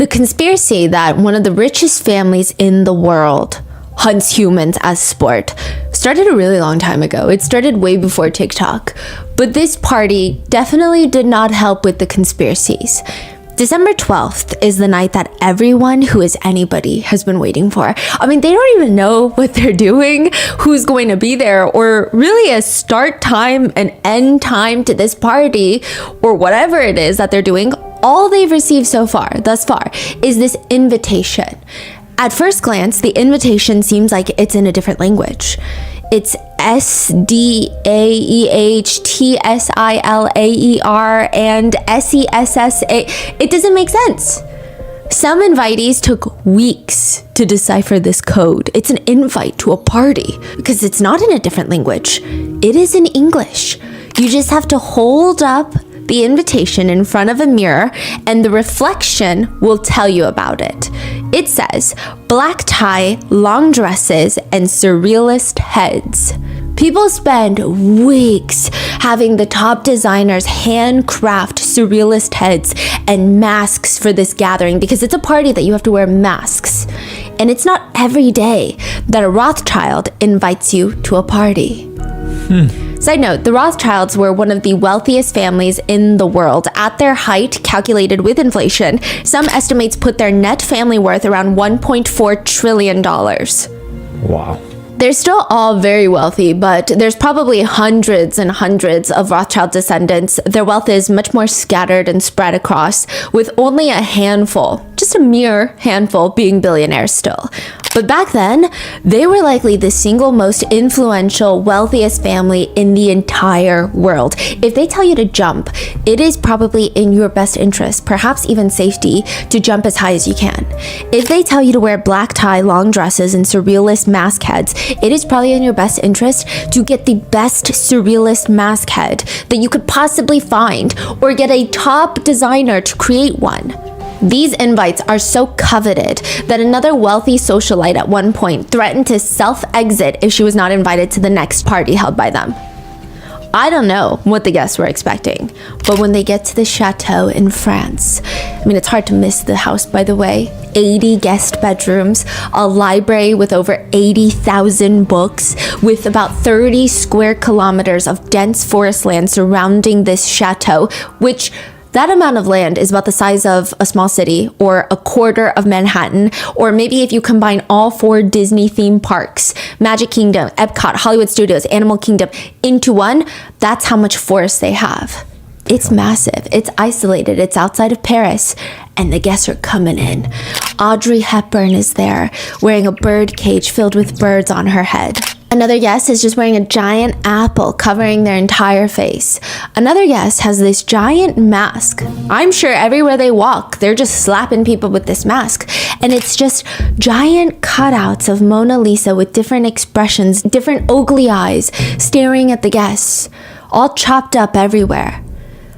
The conspiracy that one of the richest families in the world hunts humans as sport started a really long time ago. It started way before TikTok. But this party definitely did not help with the conspiracies. December 12th is the night that everyone who is anybody has been waiting for. I mean, they don't even know what they're doing, who's going to be there, or really a start time and end time to this party, or whatever it is that they're doing. All they've received thus far, is this invitation. At first glance, the invitation seems like it's in a different language. It's SDAEHTSILAER and SESSA. It doesn't make sense. Some invitees took weeks to decipher this code. It's an invite to a party because it's not in a different language. It is in English. You just have to hold up the invitation in front of a mirror and the reflection will tell you about it. It says, black tie, long dresses, and surrealist heads. People spend weeks having the top designers handcraft surrealist heads and masks for this gathering because it's a party that you have to wear masks. And it's not every day that a Rothschild invites you to a party. Side note, the Rothschilds were one of the wealthiest families in the world. At their height, calculated with inflation, some estimates put their net family worth around $1.4 trillion. Wow. They're still all very wealthy, but there's probably hundreds and hundreds of Rothschild descendants. Their wealth is much more scattered and spread across, with only a handful, just a mere handful, being billionaires still. But back then, they were likely the single most influential, wealthiest family in the entire world. If they tell you to jump, it is probably in your best interest, perhaps even safety, to jump as high as you can. If they tell you to wear black tie, long dresses, and surrealist mask heads, it is probably in your best interest to get the best surrealist mask head that you could possibly find, or get a top designer to create one. These invites are so coveted that another wealthy socialite at one point threatened to self-exit if she was not invited to the next party held by them. I don't know what the guests were expecting, but when they get to the chateau in France, I mean, it's hard to miss the house, by the way. 80 guest bedrooms, a library with over 80,000 books, with about 30 square kilometers of dense forest land surrounding this chateau, which that amount of land is about the size of a small city or a quarter of Manhattan, or maybe if you combine all 4 Disney theme parks, Magic Kingdom, Epcot, Hollywood Studios, Animal Kingdom, into one, that's how much forest they have. It's massive, it's isolated, it's outside of Paris, and the guests are coming in. Audrey Hepburn is there, wearing a bird cage filled with birds on her head. Another guest is just wearing a giant apple covering their entire face. Another guest has this giant mask. I'm sure everywhere they walk, they're just slapping people with this mask. And it's just giant cutouts of Mona Lisa with different expressions, different oogly eyes, staring at the guests, all chopped up everywhere.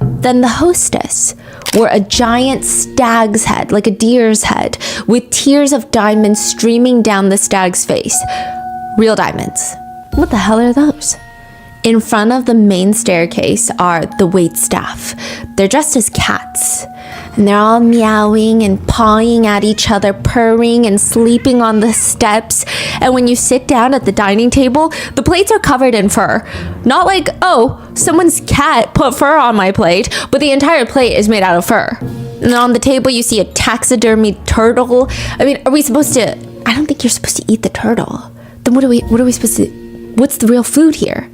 Then the hostess wore a giant stag's head, like a deer's head, with tears of diamonds streaming down the stag's face. Real diamonds. What the hell are those? In front of the main staircase are the waitstaff. They're dressed as cats, and they're all meowing and pawing at each other, purring and sleeping on the steps. And when you sit down at the dining table, the plates are covered in fur. Not like, oh, someone's cat put fur on my plate, but the entire plate is made out of fur. And on the table, you see a taxidermy turtle. I mean, are we supposed to... I don't think you're supposed to eat the turtle. Then what are we supposed to... What's the real food here?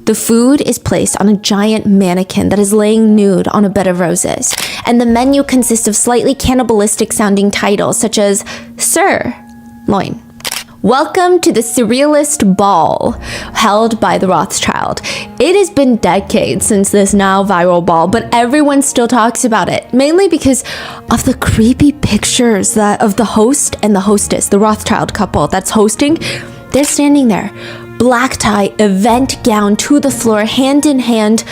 The food is placed on a giant mannequin that is laying nude on a bed of roses. And the menu consists of slightly cannibalistic sounding titles such as Sirloin. Welcome to the Surrealist Ball, held by the Rothschild. It has been decades since this now viral ball, but everyone still talks about it, mainly because of the creepy pictures of the host and the hostess, the Rothschild couple that's hosting. They're standing there, black tie, event gown to the floor, hand in hand,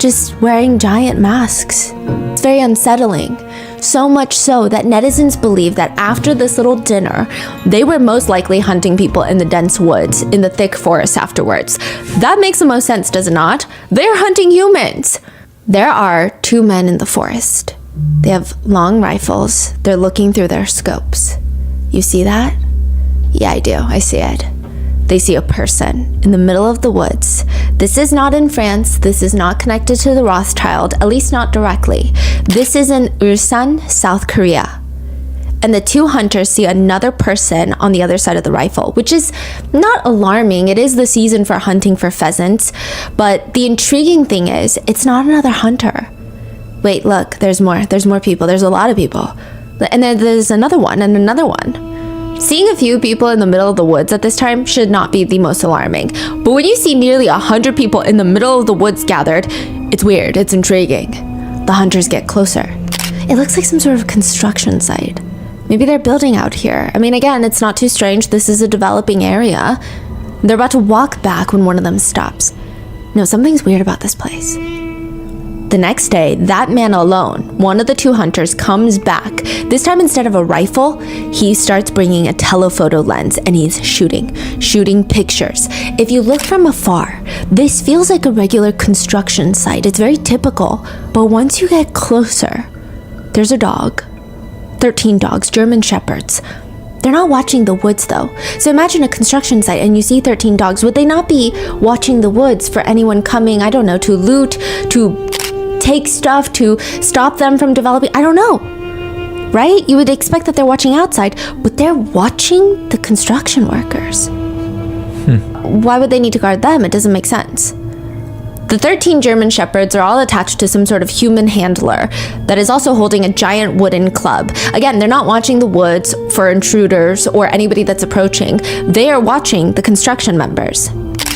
just wearing giant masks. It's very unsettling. So much so that netizens believe that after this little dinner, they were most likely hunting people in the dense woods, in the thick forest afterwards. That makes the most sense, does it not? They're hunting humans. There are 2 men in the forest. They have long rifles. They're looking through their scopes. You see that? Yeah, I do. I see it. They see a person in the middle of the woods. This is not in France. This is not connected to the Rothschild, at least not directly. This is in Ulsan, South Korea. And the two hunters see another person on the other side of the rifle, which is not alarming. It is the season for hunting for pheasants. But the intriguing thing is, it's not another hunter. Wait, look, there's more. There's more people. There's a lot of people. And then there's another one and another one. Seeing a few people in the middle of the woods at this time should not be the most alarming. But when you see nearly 100 people in the middle of the woods gathered, it's weird. It's intriguing. The hunters get closer. It looks like some sort of construction site. Maybe they're building out here. I mean, again, it's not too strange. This is a developing area. They're about to walk back when one of them stops. No, something's weird about this place. The next day, that man alone, one of the two hunters, comes back. This time, instead of a rifle, he starts bringing a telephoto lens and he's shooting pictures. If you look from afar, this feels like a regular construction site. It's very typical. But once you get closer, there's a dog. 13 dogs, German shepherds. They're not watching the woods though. So imagine a construction site and you see 13 dogs. Would they not be watching the woods for anyone coming, I don't know, to loot, to take stuff, to stop them from developing? I don't know, right? You would expect that they're watching outside, but they're watching the construction workers. Why would they need to guard them? It doesn't make sense. The 13 German shepherds are all attached to some sort of human handler that is also holding a giant wooden club. Again, they're not watching the woods for intruders or anybody that's approaching. They are watching the construction members.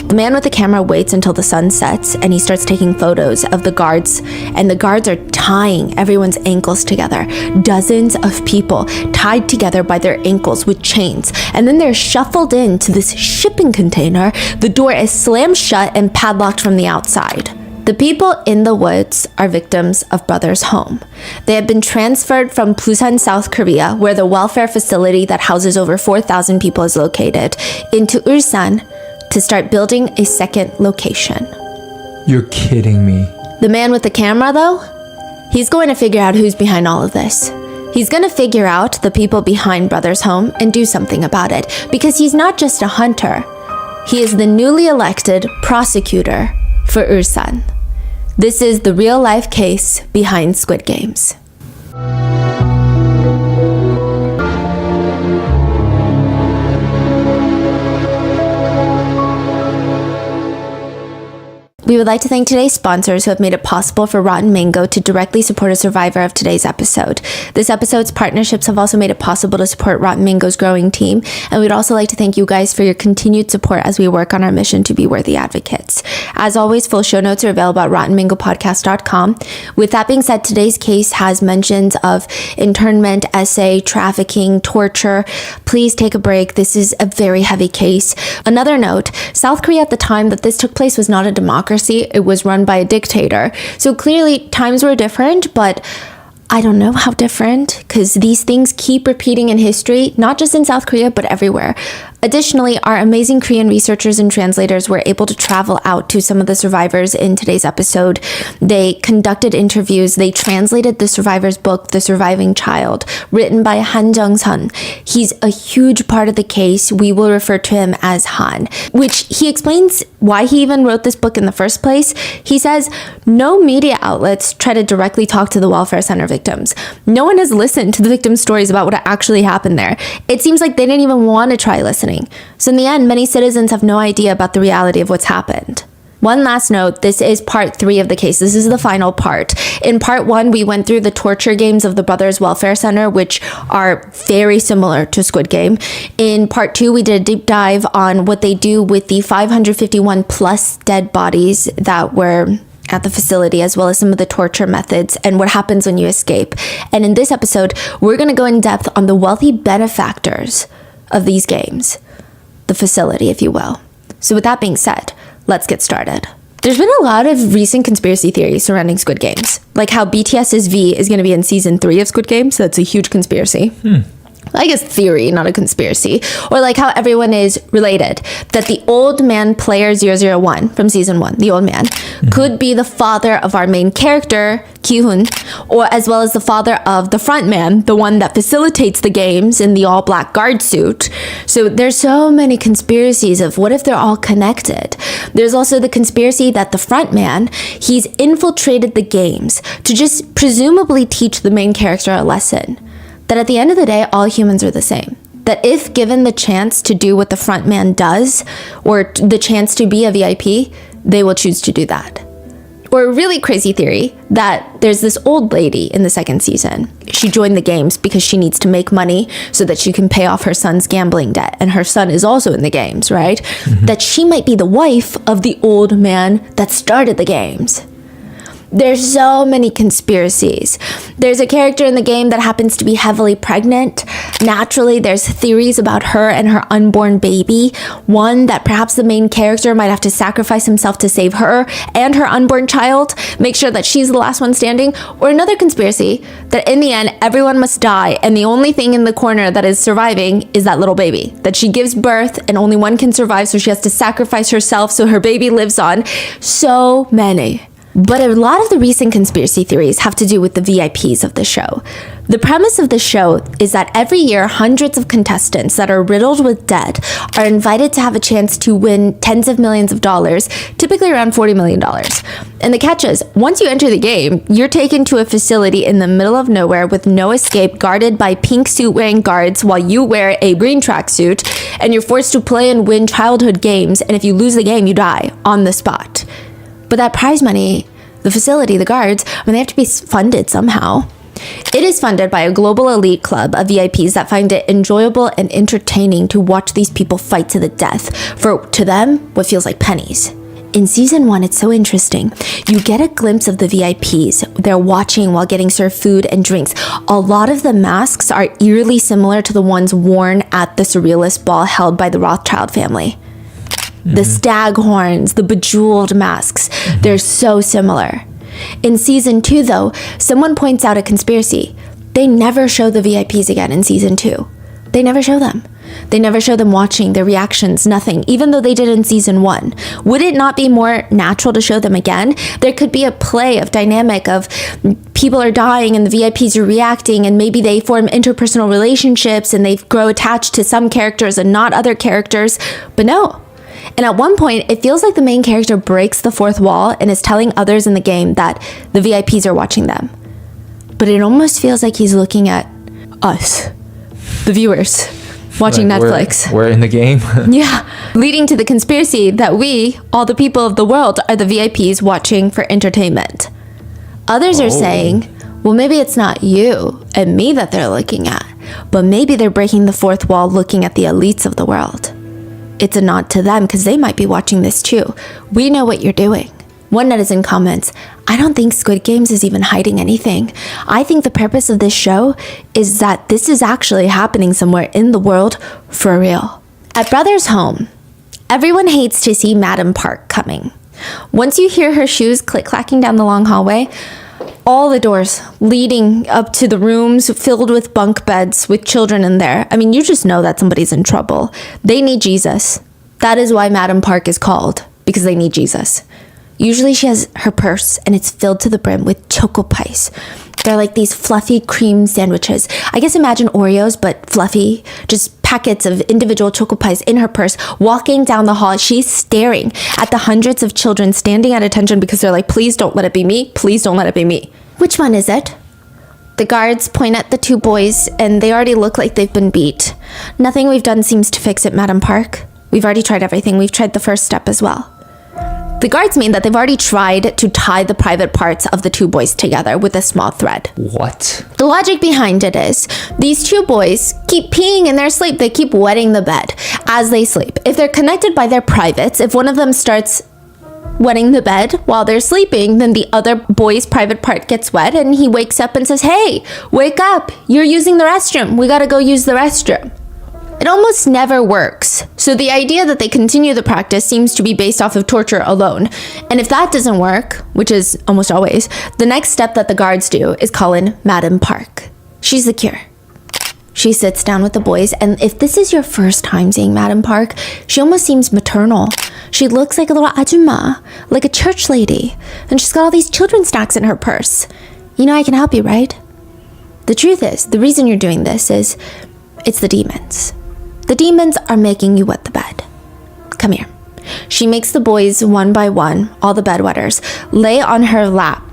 The man with the camera waits until the sun sets and he starts taking photos of the guards, and the guards are tying everyone's ankles together. Dozens of people tied together by their ankles with chains, and then they're shuffled into this shipping container. The door is slammed shut and padlocked from the outside. The people in the woods are victims of Brothers Home. They have been transferred from Busan, South Korea, where the welfare facility that houses over 4,000 people is located, into Ulsan, to start building a second location. You're kidding me. The man with the camera, though, he's going to figure out who's behind all of this. He's going to figure out the people behind Brothers Home and do something about it, because he's not just a hunter. He is the newly elected prosecutor for Ulsan. This is the real-life case behind Squid Games. We would like to thank today's sponsors who have made it possible for Rotten Mango to directly support a survivor of today's episode. This episode's partnerships have also made it possible to support Rotten Mango's growing team, and we'd also like to thank you guys for your continued support as we work on our mission to be worthy advocates. As always, full show notes are available at rottenmangopodcast.com. With that being said, today's case has mentions of internment, essay, trafficking, torture. Please take a break. This is a very heavy case. Another note, South Korea at the time that this took place was not a democracy. It was run by a dictator. So clearly times were different, but I don't know how different, because these things keep repeating in history, not just in South Korea, but everywhere. Additionally, our amazing Korean researchers and translators were able to travel out to some of the survivors in today's episode. They conducted interviews. They translated the survivor's book, The Surviving Child, written by Han Jung-sun. He's a huge part of the case. We will refer to him as Han, which he explains why he even wrote this book in the first place. He says, no media outlets try to directly talk to the welfare center victims. No one has listened to the victims' stories about what actually happened there. It seems like they didn't even want to try listening. So in the end, many citizens have no idea about the reality of what's happened. One last note, this is part 3 of the case. This is the final part. In part 1, we went through the torture games of the Brothers Welfare Center, which are very similar to Squid Game. In part 2, we did a deep dive on what they do with the 551 plus dead bodies that were at the facility, as well as some of the torture methods and what happens when you escape. And in this episode, we're going to go in depth on the wealthy benefactors of these games, the facility, if you will. So with that being said, let's get started. There's been a lot of recent conspiracy theories surrounding Squid Games, like how BTS's V is going to be in season 3 of Squid Game, so that's a huge conspiracy. I guess theory, not a conspiracy, or like how everyone is related, that the old man player 001 from season 1, the old man, could be the father of our main character, Ki-hoon, or as well as the father of the front man, the one that facilitates the games in the all-black guard suit. So there's so many conspiracies of what if they're all connected. There's also the conspiracy that the front man, he's infiltrated the games to just presumably teach the main character a lesson. That at the end of the day, all humans are the same. That if given the chance to do what the front man does, or the chance to be a VIP, they will choose to do that. Or a really crazy theory that there's this old lady in the second season. She joined the games because she needs to make money so that she can pay off her son's gambling debt. And her son is also in the games, right? That she might be the wife of the old man that started the games. There's so many conspiracies. There's a character in the game that happens to be heavily pregnant. Naturally, there's theories about her and her unborn baby. One, that perhaps the main character might have to sacrifice himself to save her and her unborn child, make sure that she's the last one standing. Or another conspiracy, that in the end, everyone must die, and the only thing in the corner that is surviving is that little baby. That she gives birth, and only one can survive, so she has to sacrifice herself so her baby lives on. So many. But a lot of the recent conspiracy theories have to do with the VIPs of the show. The premise of the show is that every year, hundreds of contestants that are riddled with debt are invited to have a chance to win tens of millions of dollars, typically around $40 million. And the catch is, once you enter the game, you're taken to a facility in the middle of nowhere with no escape, guarded by pink suit-wearing guards while you wear a green tracksuit, and you're forced to play and win childhood games, and if you lose the game, you die on the spot. But that prize money, the facility, the guards, they have to be funded somehow. It is funded by a global elite club of VIPs that find it enjoyable and entertaining to watch these people fight to the death for, to them, what feels like pennies. In season 1, it's so interesting. You get a glimpse of the VIPs. They're watching while getting served food and drinks. A lot of the masks are eerily similar to the ones worn at the surrealist ball held by the Rothschild family. The stag horns, the bejeweled masks, they're so similar. In season 2, though, someone points out a conspiracy. They never show the VIPs again in season 2. They never show them. They never show them watching, their reactions, nothing, even though they did in season 1. Would it not be more natural to show them again? There could be a play of dynamic of people are dying and the VIPs are reacting, and maybe they form interpersonal relationships and they grow attached to some characters and not other characters, but no. And at one point, it feels like the main character breaks the fourth wall and is telling others in the game that the VIPs are watching them. But it almost feels like he's looking at us, the viewers, watching like Netflix. We're in the game? Yeah, leading to the conspiracy that we, all the people of the world, are the VIPs watching for entertainment. Others are saying, well, maybe it's not you and me that they're looking at, but maybe they're breaking the fourth wall looking at the elites of the world. It's a nod to them because they might be watching this too. We know what you're doing. One netizen comments, I don't think Squid Games is even hiding anything. I think the purpose of this show is that this is actually happening somewhere in the world for real. At Brother's home, everyone hates to see Madam Park coming. Once you hear her shoes click-clacking down the long hallway, all the doors leading up to the rooms filled with bunk beds with children in there. I mean, you just know that somebody's in trouble. They need Jesus. That is why Madam Park is called, because they need Jesus. Usually she has her purse and it's filled to the brim with choco pies. They're like these fluffy cream sandwiches. I guess imagine Oreos, but fluffy. Just packets of individual choco pies in her purse. Walking down the hall, she's staring at the hundreds of children standing at attention because they're like, please don't let it be me. Please don't let it be me. Which one is it? The guards point at the 2 boys and they already look like they've been beat. Nothing we've done seems to fix it, Madam Park. We've already tried everything. We've tried the first step as well. The guards mean that they've already tried to tie the private parts of the 2 boys together with a small thread. What? The logic behind it is, these 2 boys keep peeing in their sleep. They keep wetting the bed as they sleep. If they're connected by their privates, if one of them starts wetting the bed while they're sleeping, then the other boy's private part gets wet and he wakes up and says, hey, wake up. You're using the restroom. We gotta go use the restroom. It almost never works. So the idea that they continue the practice seems to be based off of torture alone. And if that doesn't work, which is almost always, the next step that the guards do is call in Madam Park. She's the cure. She She sits down with the boys, and if this is your first time seeing Madam Park, she almost seems maternal. She looks like a little ajumma, like a church lady, and she's got all these children's snacks in her purse. You know I can help you, right? The truth is, the reason you're doing this is, it's the demons. The demons are making you wet the bed. Come here. She makes the boys one by one, all the bedwetters, lay on her lap,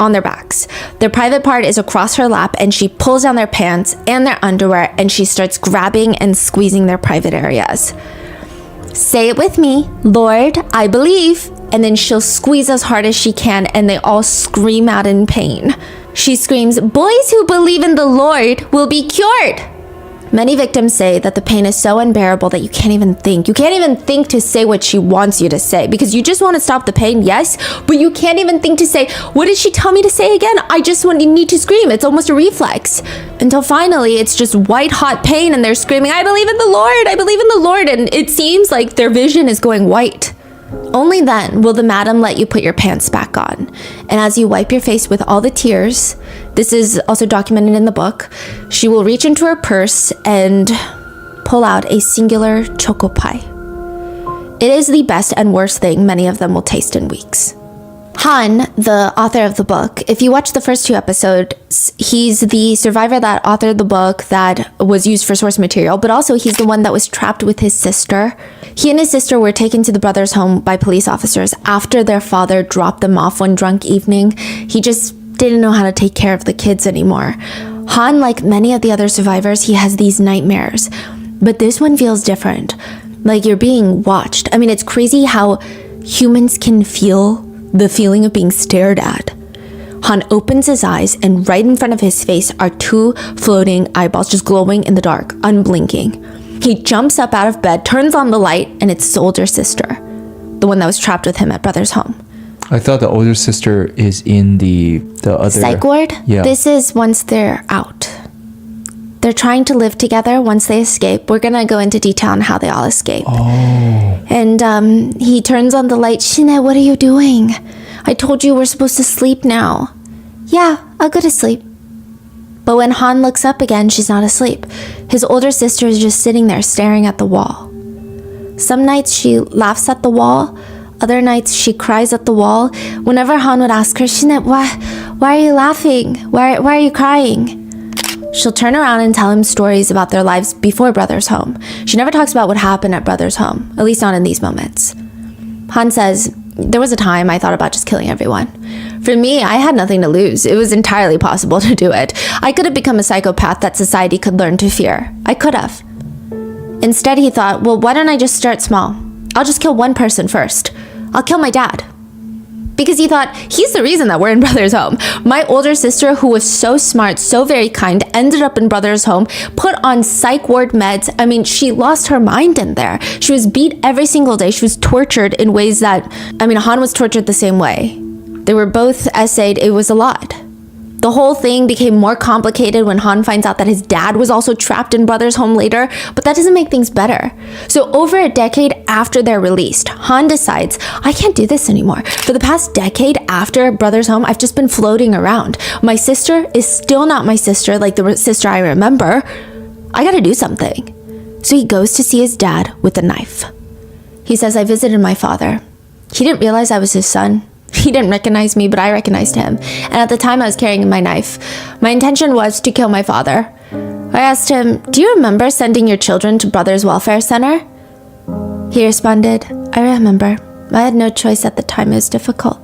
on their backs. Their private part is across her lap, and she pulls down their pants and their underwear, and she starts grabbing and squeezing their private areas. Say it with me, Lord, I believe. And then she'll squeeze as hard as she can, and they all scream out in pain. She screams, boys who believe in the Lord will be cured. Many victims say that the pain is so unbearable that you can't even think. You can't even think to say what she wants you to say because you just want to stop the pain, yes, but you can't even think to say, what did she tell me to say again? I just need to scream. It's almost a reflex. Until finally, it's just white hot pain and they're screaming, I believe in the Lord, I believe in the Lord. And it seems like their vision is going white. Only then will the madam let you put your pants back on. And as you wipe your face with all the tears, this is also documented in the book, she will reach into her purse and pull out a singular choco pie. It is the best and worst thing many of them will taste in weeks. Han, the author of the book, if you watch the first 2 episodes, he's the survivor that authored the book that was used for source material, but also he's the one that was trapped with his sister. He and his sister were taken to the brothers' home by police officers after their father dropped them off one drunk evening. He just didn't know how to take care of the kids anymore. Han, like many of the other survivors, he has these nightmares, but this one feels different. Like you're being watched. I mean, it's crazy how humans can feel the feeling of being stared at. Han opens his eyes, and right in front of his face are 2 floating eyeballs just glowing in the dark, unblinking. He jumps up out of bed, turns on the light, and it's his older sister, the one that was trapped with him at brother's home. I thought the older sister is in the other... Psych ward? Yeah. This is once they're out. They're trying to live together once they escape. We're gonna go into detail on how they all escape. Oh. And he turns on the light. Shine, what are you doing? I told you we're supposed to sleep now. Yeah, I'll go to sleep. But when Han looks up again, she's not asleep. His older sister is just sitting there staring at the wall. Some nights she laughs at the wall. Other nights she cries at the wall. Whenever Han would ask her, Shine, why are you laughing? Why are you crying? She'll turn around and tell him stories about their lives before Brother's home. She never talks about what happened at Brother's home, at least not in these moments. Han says, there was a time I thought about just killing everyone. For me, I had nothing to lose. It was entirely possible to do it. I could have become a psychopath that society could learn to fear. I could have. Instead, he thought, well, why don't I just start small? I'll just kill one person first. I'll kill my dad. Because he thought, he's the reason that we're in Brother's home. My older sister, who was so smart, so very kind, ended up in Brother's home, put on psych ward meds. I mean, she lost her mind in there. She was beat every single day. She was tortured in ways that, Han was tortured the same way. They were both essayed. It was a lot. The whole thing became more complicated when Han finds out that his dad was also trapped in Brother's home later, but that doesn't make things better. So over a decade after they're released, Han decides, I can't do this anymore. For the past decade after Brother's home, I've just been floating around. My sister is still not my sister like the sister I remember. I gotta do something. So he goes to see his dad with a knife. He says, I visited my father. He didn't realize I was his son. He didn't recognize me, but I recognized him. And at the time I was carrying my knife. My intention was to kill my father. I asked him, do you remember sending your children to Brothers Welfare Center? He responded, I remember. I had no choice at the time. It was difficult.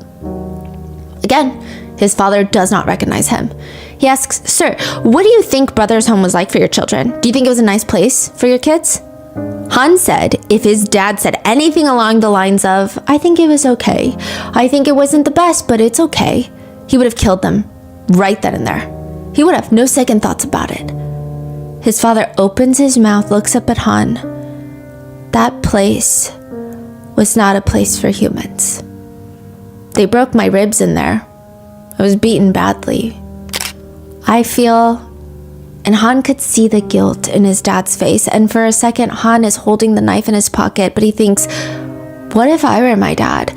Again, his father does not recognize him. He asks, sir, what do you think Brothers Home was like for your children? Do you think it was a nice place for your kids? Han said if his dad said anything along the lines of, I think it was okay. I think it wasn't the best, but it's okay. He would have killed them right then and there. He would have no second thoughts about it. His father opens his mouth, looks up at Han. That place was not a place for humans. They broke my ribs in there. I was beaten badly. I feel... And Han could see the guilt in his dad's face. And for a second, Han is holding the knife in his pocket, but he thinks, what if I were my dad?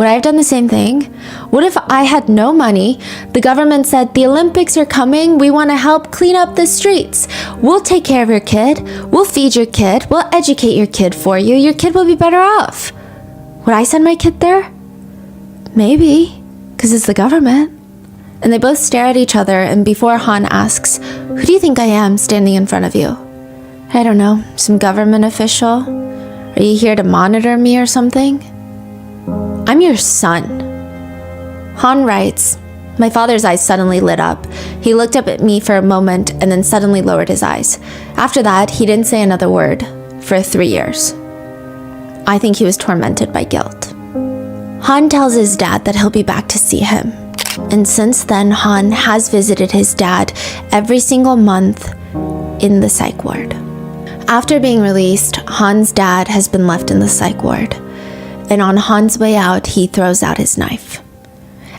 Would I have done the same thing? What if I had no money? The government said, the Olympics are coming. We want to help clean up the streets. We'll take care of your kid. We'll feed your kid. We'll educate your kid for you. Your kid will be better off. Would I send my kid there? Maybe, because it's the government. And they both stare at each other, and before Han asks, who do you think I am standing in front of you? I don't know, some government official? Are you here to monitor me or something? I'm your son. Han writes, my father's eyes suddenly lit up. He looked up at me for a moment and then suddenly lowered his eyes. After that, he didn't say another word for 3 years. I think he was tormented by guilt. Han tells his dad that he'll be back to see him. And since then, Han has visited his dad every single month in the psych ward. After being released, Han's dad has been left in the psych ward. And on Han's way out, he throws out his knife.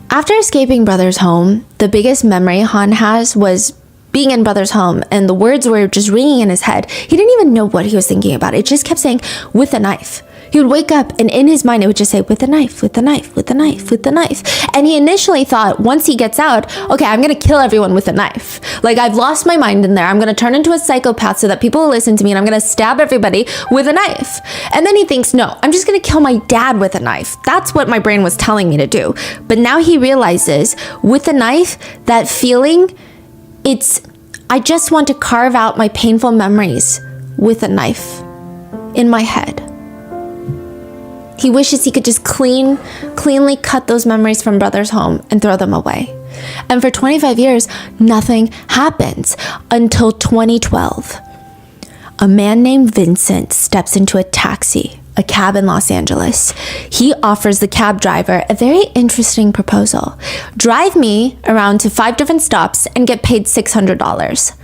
After escaping Brother's home, the biggest memory Han has was being in Brother's home, and the words were just ringing in his head. He didn't even know what he was thinking about. It just kept saying, with a knife. He would wake up, and in his mind, it would just say, with a knife, with a knife, with a knife, with a knife. And he initially thought, once he gets out, okay, I'm going to kill everyone with a knife. Like, I've lost my mind in there. I'm going to turn into a psychopath so that people will listen to me, and I'm going to stab everybody with a knife. And then he thinks, no, I'm just going to kill my dad with a knife. That's what my brain was telling me to do. But now he realizes, with a knife, that feeling, I just want to carve out my painful memories with a knife in my head. He wishes he could just cleanly cut those memories from Brother's home and throw them away. And for 25 years, nothing happens until 2012. A man named Vincent steps into a taxi, a cab in Los Angeles. He offers the cab driver a very interesting proposal. Drive me around to 5 different stops and get paid $600.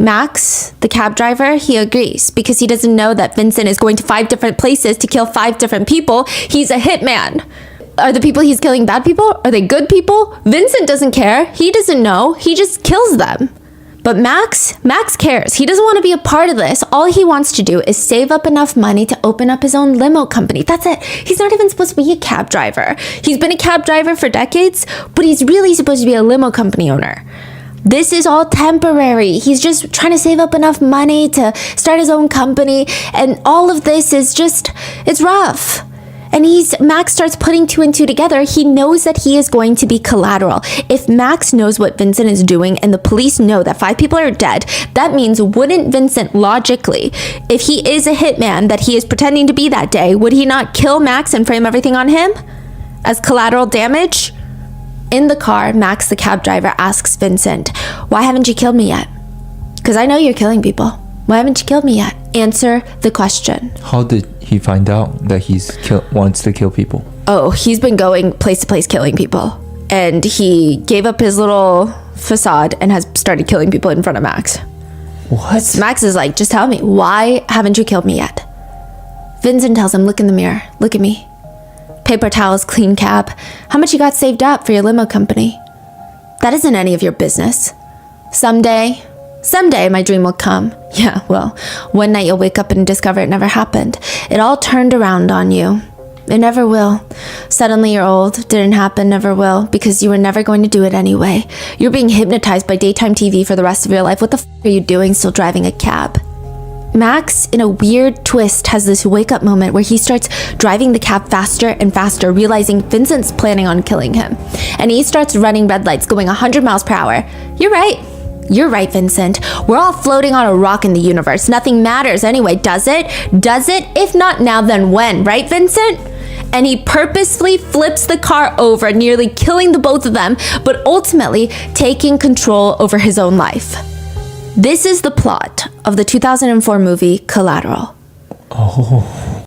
Max, the cab driver, he agrees because he doesn't know that Vincent is going to 5 different places to kill 5 different people. He's a hitman. Are the people he's killing bad people? Are they good people? Vincent doesn't care. He doesn't know. He just kills them. But Max cares. He doesn't want to be a part of this. All he wants to do is save up enough money to open up his own limo company. That's it. He's not even supposed to be a cab driver. He's been a cab driver for decades, but he's really supposed to be a limo company owner. This is all temporary. He's just trying to save up enough money to start his own company. And all of this is just, it's rough. And Max starts putting 2 and 2 together. He knows that he is going to be collateral. If Max knows what Vincent is doing and the police know that 5 people are dead, that means wouldn't Vincent logically, if he is a hitman that he is pretending to be that day, would he not kill Max and frame everything on him as collateral damage? In the car, Max, the cab driver, asks Vincent, why haven't you killed me yet? Because I know you're killing people. Why haven't you killed me yet? Answer the question. How did he find out that wants to kill people? Oh, he's been going place to place killing people. And he gave up his little facade and has started killing people in front of Max. What? Max is like, just tell me, why haven't you killed me yet? Vincent tells him, look in the mirror. Look at me. Paper towels, clean cab. How much you got saved up for your limo company? That isn't any of your business. Someday my dream will come. Yeah, well, one night you'll wake up and discover it never happened. It all turned around on you. It never will. Suddenly you're old. Didn't happen, never will, because you were never going to do it anyway. You're being hypnotized by daytime TV for the rest of your life. What the are you doing still driving a cab? Max, in a weird twist, has this wake-up moment where he starts driving the cab faster and faster, realizing Vincent's planning on killing him. And he starts running red lights, going 100 miles per hour. You're right, Vincent. We're all floating on a rock in the universe. Nothing matters anyway, does it? Does it? If not now, then when? Right, Vincent? And he purposefully flips the car over, nearly killing the both of them, but ultimately taking control over his own life. This is the plot of the 2004 movie Collateral. Oh.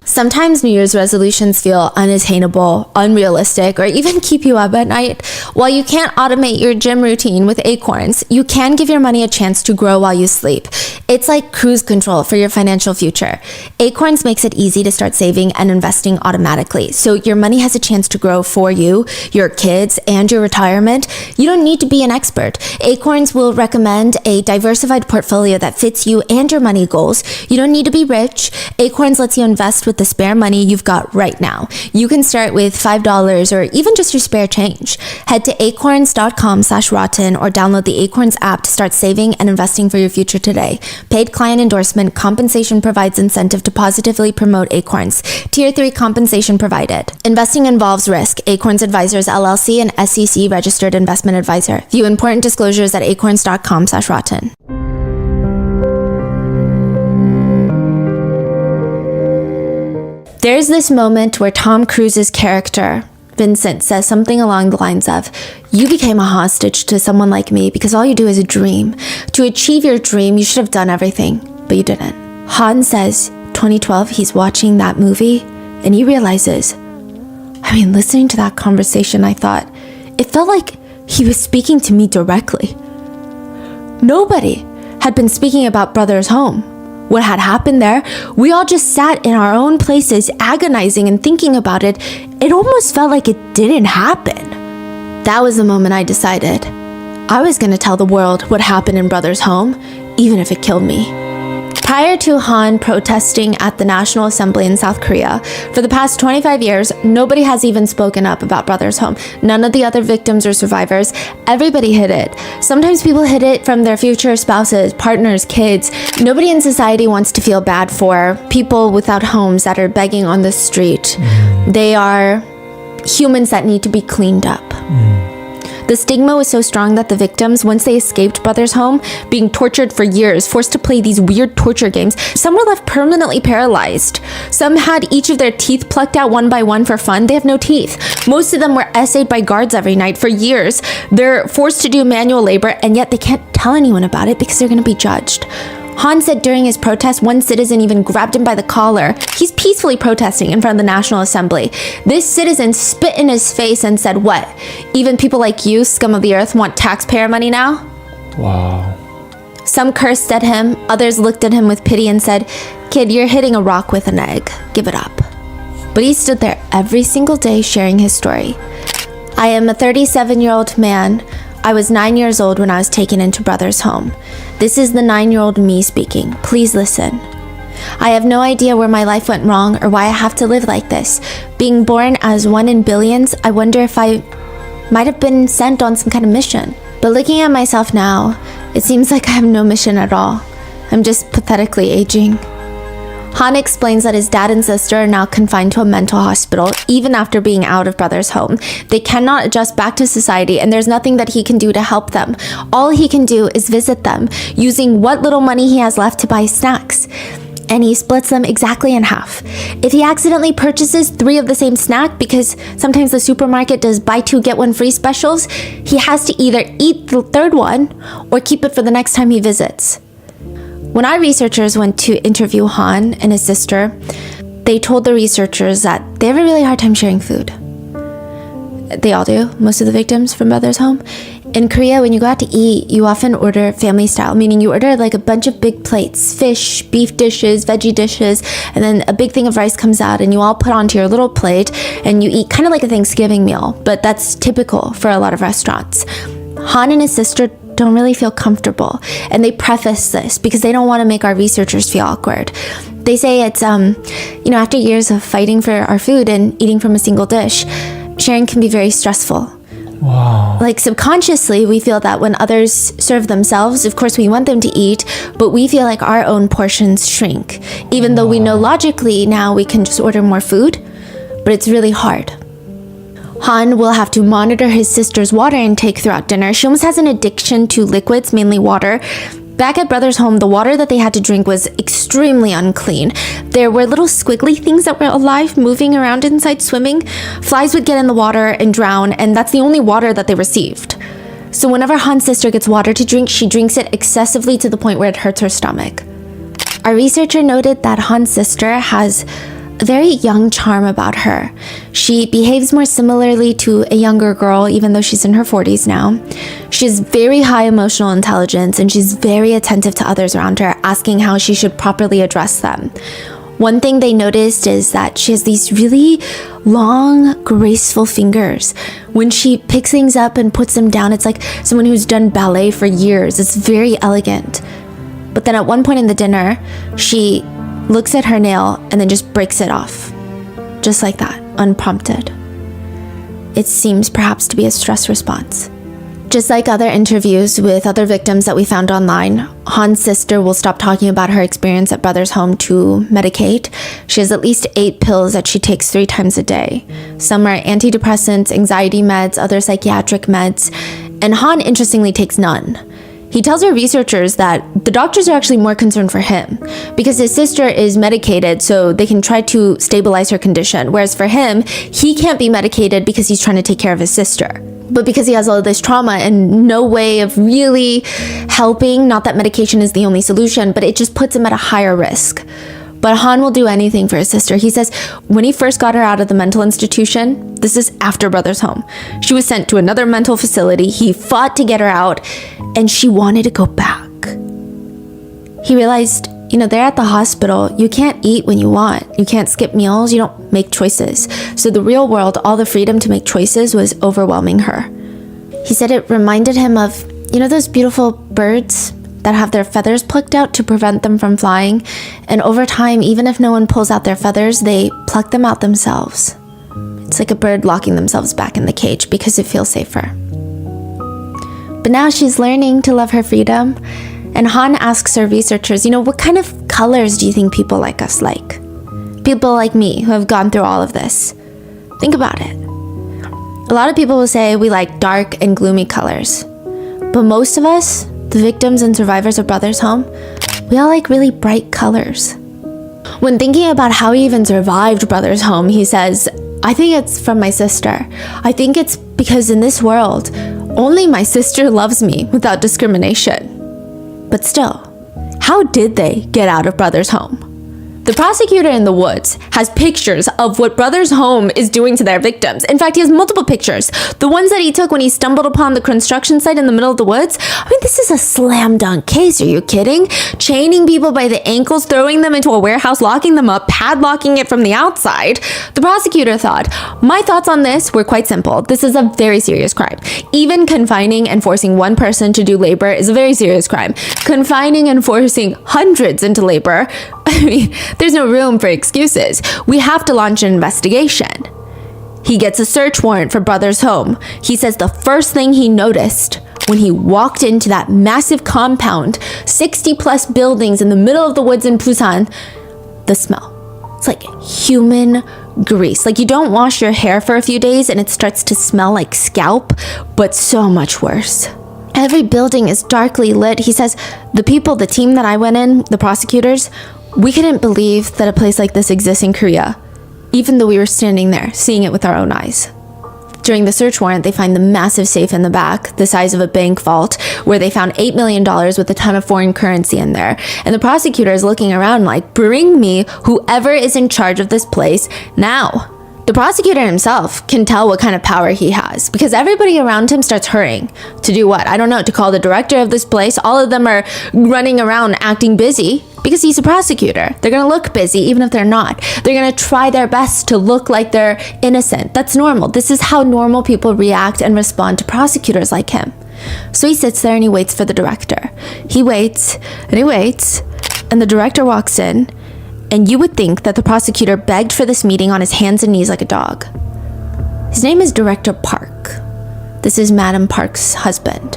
Sometimes New Year's resolutions feel unattainable, unrealistic, or even keep you up at night. While you can't automate your gym routine with acorns, you can give your money a chance to grow while you sleep. It's like cruise control for your financial future. Acorns makes it easy to start saving and investing automatically, so your money has a chance to grow for you, your kids, and your retirement. You don't need to be an expert. Acorns will recommend a diversified portfolio that fits you and your money goals. You don't need to be rich. Acorns lets you invest with the spare money you've got right now. You can start with $5 or even just your spare change. Head to acorns.com/rotten or download the Acorns app to start saving and investing for your future today. Paid client endorsement. Compensation provides incentive to positively promote Acorns. Tier 3 compensation provided. Investing involves risk. Acorns Advisors LLC, an SEC registered investment advisor. View important disclosures at acorns.com/rotten. There's this moment where Tom Cruise's character, Vincent, says something along the lines of, "You became a hostage to someone like me because all you do is dream. To achieve your dream, you should have done everything, but you didn't." Han says, 2012, he's watching that movie and he realizes, listening to that conversation, I thought, it felt like he was speaking to me directly. Nobody had been speaking about Brothers Home. What had happened there, we all just sat in our own places agonizing and thinking about it. It almost felt like it didn't happen. That was the moment I decided I was going to tell the world what happened in Brothers Home, even if it killed me. Prior to Han protesting at the National Assembly in South Korea, for the past 25 years, nobody has even spoken up about Brothers Home. None of the other victims or survivors. Everybody hid it. Sometimes people hid it from their future spouses, partners, kids. Nobody in society wants to feel bad for people without homes that are begging on the street. They are humans that need to be cleaned up. The stigma was so strong that the victims, once they escaped Brothers Home, being tortured for years, forced to play these weird torture games, some were left permanently paralyzed. Some had each of their teeth plucked out one by one for fun. They have no teeth. Most of them were essayed by guards every night for years. They're forced to do manual labor, and yet they can't tell anyone about it because they're going to be judged. Han said during his protest, one citizen even grabbed him by the collar. He's peacefully protesting in front of the National Assembly. This citizen spit in his face and said, "What? Even people like you, scum of the earth, want taxpayer money now?" Wow. Some cursed at him. Others looked at him with pity and said, "Kid, you're hitting a rock with an egg. Give it up." But he stood there every single day sharing his story. "I am a 37-year-old man. I was 9 years old when I was taken into Brothers Home. This is the 9-year-old me speaking. Please listen. I have no idea where my life went wrong or why I have to live like this. Being born as one in billions, I wonder if I might have been sent on some kind of mission. But looking at myself now, it seems like I have no mission at all. I'm just pathetically aging." Han explains that his dad and sister are now confined to a mental hospital, even after being out of Brothers Home. They cannot adjust back to society, and there's nothing that he can do to help them. All he can do is visit them, using what little money he has left to buy snacks. And he splits them exactly in half. If he accidentally purchases 3 of the same snack, because sometimes the supermarket does buy 2 get 1 free specials, he has to either eat the 3rd one or keep it for the next time he visits. When our researchers went to interview Han and his sister, they told the researchers that they have a really hard time sharing food. They all do, most of the victims from Brothers Home. In Korea, when you go out to eat, you often order family style, meaning you order like a bunch of big plates, fish, beef dishes, veggie dishes, and then a big thing of rice comes out and you all put onto your little plate and you eat kind of like a Thanksgiving meal, but that's typical for a lot of restaurants. Han and his sister don't really feel comfortable, and they preface this because they don't want to make our researchers feel awkward. They say it's, after years of fighting for our food and eating from a single dish, sharing can be very stressful. Wow. Like subconsciously, we feel that when others serve themselves, of course we want them to eat, but we feel like our own portions shrink, even though we know logically now we can just order more food, but it's really hard. Han will have to monitor his sister's water intake throughout dinner. She almost has an addiction to liquids, mainly water. Back at Brothers Home, the water that they had to drink was extremely unclean. There were little squiggly things that were alive, moving around inside, swimming. Flies would get in the water and drown, and that's the only water that they received. So whenever Han's sister gets water to drink, she drinks it excessively to the point where it hurts her stomach. Our researcher noted that Han's sister has a very young charm about her. She behaves more similarly to a younger girl, even though she's in her 40s now. She has very high emotional intelligence, and she's very attentive to others around her, asking how she should properly address them. One thing they noticed is that she has these really long, graceful fingers. When she picks things up and puts them down, it's like someone who's done ballet for years. It's very elegant. But then at one point in the dinner, she looks at her nail and then just breaks it off. Just like that, unprompted. It seems perhaps to be a stress response. Just like other interviews with other victims that we found online, Han's sister will stop talking about her experience at Brother's home to medicate. She has at least 8 pills that she takes 3 times a day. Some are antidepressants, anxiety meds, other psychiatric meds, and Han interestingly takes none. He tells our researchers that the doctors are actually more concerned for him because his sister is medicated so they can try to stabilize her condition, whereas for him, he can't be medicated because he's trying to take care of his sister. But because he has all of this trauma and no way of really helping, not that medication is the only solution, but it just puts him at a higher risk. But Han will do anything for his sister. He says when he first got her out of the mental institution, this is after Brother's home, she was sent to another mental facility. He fought to get her out, and she wanted to go back. He realized, they're at the hospital. You can't eat when you want. You can't skip meals. You don't make choices. So the real world, all the freedom to make choices was overwhelming her. He said it reminded him of, those beautiful birds that have their feathers plucked out to prevent them from flying. And over time, even if no one pulls out their feathers, they pluck them out themselves. It's like a bird locking themselves back in the cage because it feels safer. But now she's learning to love her freedom. And Han asks her researchers, what kind of colors do you think people like us like? People like me who have gone through all of this. Think about it. A lot of people will say we like dark and gloomy colors. But most of us, the victims and survivors of Brother's home, we all like really bright colors. When thinking about how he even survived Brother's home, he says, I think it's from my sister. I think it's because in this world, only my sister loves me without discrimination. But still, how did they get out of Brother's home? The prosecutor in the woods has pictures of what Brother's home is doing to their victims. In fact, he has multiple pictures. The ones that he took when he stumbled upon the construction site in the middle of the woods. This is a slam dunk case. Are you kidding? Chaining people by the ankles, throwing them into a warehouse, locking them up, padlocking it from the outside. The prosecutor thought, my thoughts on this were quite simple. This is a very serious crime. Even confining and forcing one person to do labor is a very serious crime. Confining and forcing hundreds into labor, there's no room for excuses. We have to launch an investigation. He gets a search warrant for Brother's home. He says the first thing he noticed when he walked into that massive compound, 60 plus buildings in the middle of the woods in Busan, the smell. It's like human grease. Like you don't wash your hair for a few days and it starts to smell like scalp, but so much worse. Every building is darkly lit. He says the team that I went in, the prosecutors, we couldn't believe that a place like this exists in Korea, even though we were standing there, seeing it with our own eyes. During the search warrant, they find the massive safe in the back, the size of a bank vault, where they found $8 million with a ton of foreign currency in there. And the prosecutor is looking around like, bring me whoever is in charge of this place now. The prosecutor himself can tell what kind of power he has because everybody around him starts hurrying. To do what? I don't know, to call the director of this place. All of them are running around acting busy because he's a prosecutor. They're going to look busy even if they're not. They're going to try their best to look like they're innocent. That's normal. This is how normal people react and respond to prosecutors like him. So he sits there and he waits for the director. He waits and he waits and the director walks in. And you would think that the prosecutor begged for this meeting on his hands and knees like a dog. His name is Director Park. This is Madam Park's husband.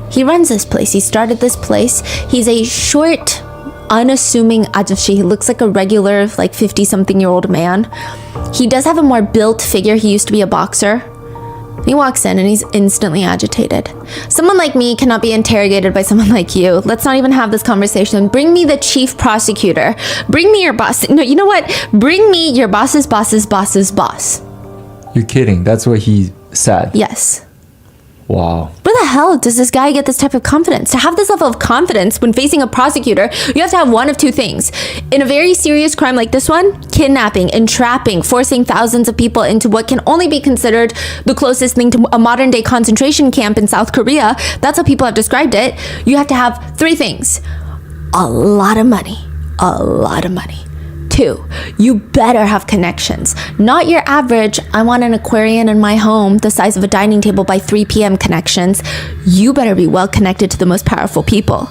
He runs this place. He started this place. He's a short, unassuming ajashi. He looks like a regular, 50-something-year-old man. He does have a more built figure. He used to be a boxer. He walks in and he's instantly agitated. Someone like me cannot be interrogated by someone like you. Let's not even have this conversation. Bring me the chief prosecutor. Bring me your boss. No, you know what? Bring me your boss's boss's boss's boss. You're kidding. That's what he said. Yes. Wow. Where the hell does this guy get this type of confidence? To have this level of confidence when facing a prosecutor, you have to have one of two things. In a very serious crime like this one, kidnapping, entrapping, forcing thousands of people into what can only be considered the closest thing to a modern day concentration camp in South Korea. That's how people have described it. You have to have three things. A lot of money. A lot of money. 2, you better have connections. Not your average, I want an aquarium in my home the size of a dining table by 3 p.m. connections. You better be well connected to the most powerful people.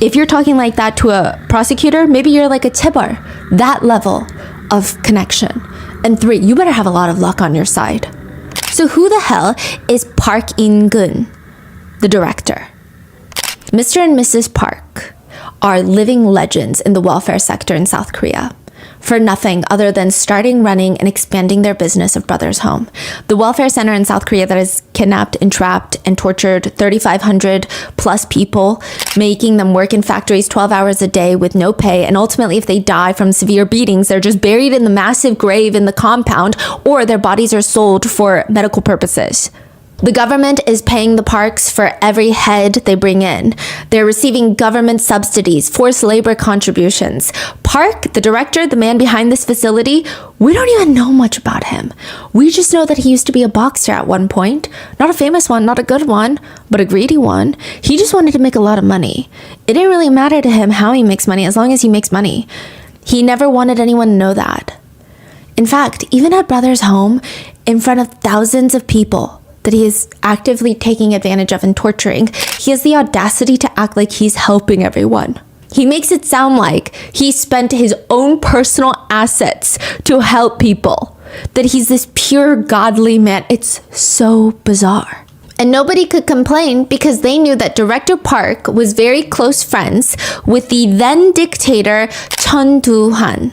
If you're talking like that to a prosecutor, maybe you're like a tibar. That level of connection. And 3, you better have a lot of luck on your side. So who the hell is Park In-gun, the director? Mr. and Mrs. Park are living legends in the welfare sector in South Korea. For nothing other than starting, running, and expanding their business of Brothers Home. The welfare center in South Korea that has kidnapped, entrapped, and tortured 3,500 plus people, making them work in factories 12 hours a day with no pay, and ultimately if they die from severe beatings, they're just buried in the massive grave in the compound, or their bodies are sold for medical purposes. The government is paying the parks for every head they bring in. They're receiving government subsidies, forced labor contributions. Park, the director, the man behind this facility, we don't even know much about him. We just know that he used to be a boxer at one point. Not a famous one, not a good one, but a greedy one. He just wanted to make a lot of money. It didn't really matter to him how he makes money, as long as he makes money. He never wanted anyone to know that. In fact, even at Brothers Home, in front of thousands of people, that he is actively taking advantage of and torturing, he has the audacity to act like he's helping everyone. He makes it sound like he spent his own personal assets to help people, that he's this pure godly man. It's so bizarre. And nobody could complain because they knew that Director Park was very close friends with the then dictator Chun Doo-han,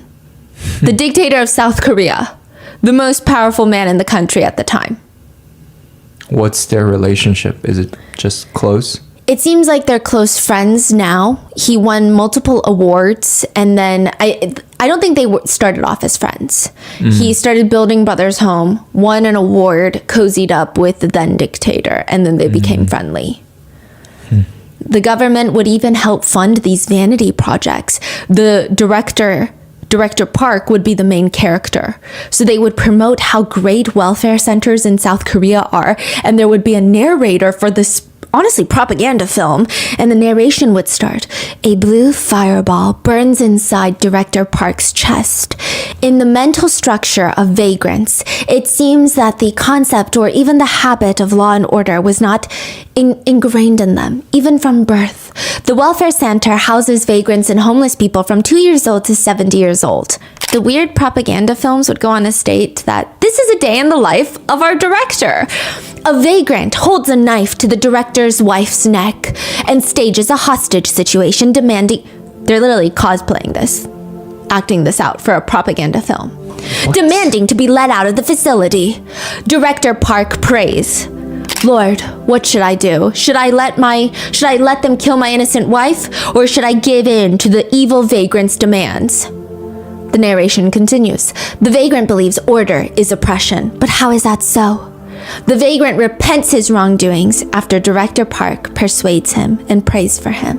the dictator of South Korea, the most powerful man in the country at the time. What's their relationship? Is it just close? It seems like they're close friends now. He won multiple awards, and then I don't think they started off as friends. He started building Brothers Home, won an award, cozied up with the then dictator, and then they became friendly. The government would even help fund these vanity projects. The Director Park would be the main character. So they would promote how great welfare centers in South Korea are, and there would be a narrator for this honestly propaganda film, and the narration would start. A blue fireball burns inside Director Park's chest. In the mental structure of vagrants, it seems that the concept or even the habit of law and order was not ingrained in them, even from birth. The welfare center houses vagrants and homeless people from 2 years old to 70 years old. The weird propaganda films would go on to state that this is a day in the life of our director. A vagrant holds a knife to the director's wife's neck and stages a hostage situation demanding... They're literally cosplaying this, acting this out for a propaganda film. What? Demanding to be let out of the facility. Director Park prays. Lord, what should I do? Should I let them kill my innocent wife, or should I give in to the evil vagrant's demands? The narration continues. The vagrant believes order is oppression, but how is that so? The vagrant repents his wrongdoings after Director Park persuades him and prays for him.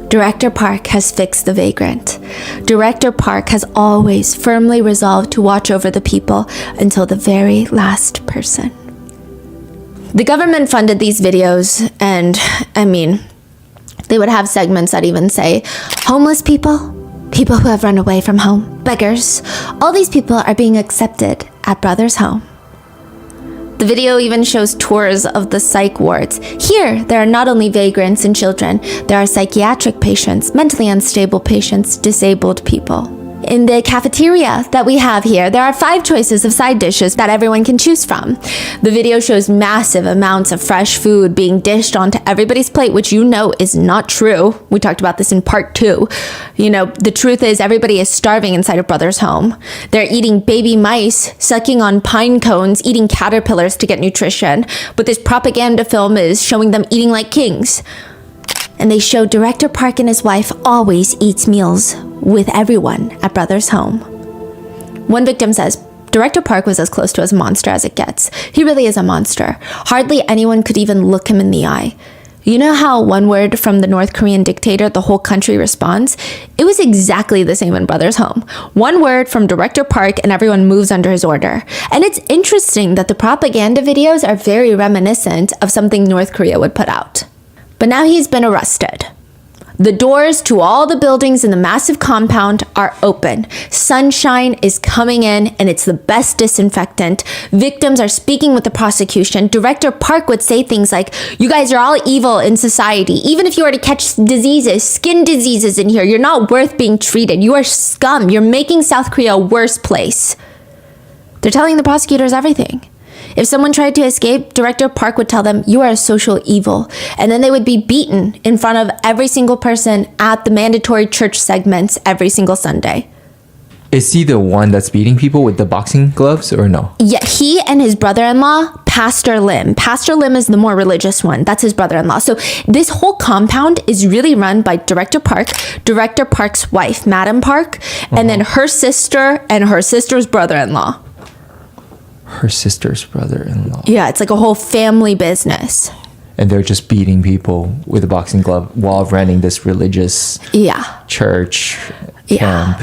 Director Park has fixed the vagrant. Director Park has always firmly resolved to watch over the people until the very last person. The government funded these videos, and they would have segments that even say, homeless people, people who have run away from home, beggars, all these people are being accepted at Brothers Home. The video even shows tours of the psych wards. Here, there are not only vagrants and children, there are psychiatric patients, mentally unstable patients, disabled people. In the cafeteria that we have here, there are 5 choices of side dishes that everyone can choose from. The video shows massive amounts of fresh food being dished onto everybody's plate, which you know is not true. We talked about this in part 2. The truth is everybody is starving inside of Brothers Home. They're eating baby mice, sucking on pine cones, eating caterpillars to get nutrition. But this propaganda film is showing them eating like kings. And they show Director Park and his wife always eats meals with everyone at Brothers Home. One victim says, Director Park was as close to a monster as it gets. He really is a monster. Hardly anyone could even look him in the eye. You know how one word from the North Korean dictator, the whole country responds? It was exactly the same in Brothers Home. One word from Director Park and everyone moves under his order. And it's interesting that the propaganda videos are very reminiscent of something North Korea would put out. But now he's been arrested. The doors to all the buildings in the massive compound are open. Sunshine is coming in, and it's the best disinfectant. Victims are speaking with the prosecution. Director Park would say things like, "You guys are all evil in society. Even if you were to catch diseases, skin diseases in here, you're not worth being treated. You are scum. You're making South Korea a worse place." They're telling the prosecutors everything. If someone tried to escape, Director Park would tell them, "You are a social evil." And then they would be beaten in front of every single person at the mandatory church segments every single Sunday. Is he the one that's beating people with the boxing gloves or no? Yeah, he and his brother-in-law, Pastor Lim. Pastor Lim is the more religious one. That's his brother-in-law. So this whole compound is really run by Director Park, Director Park's wife, Madam Park, and then her sister and her sister's brother-in-law. Her sister's brother-in-law. Yeah, it's like a whole family business. And they're just beating people with a boxing glove while running this religious church camp.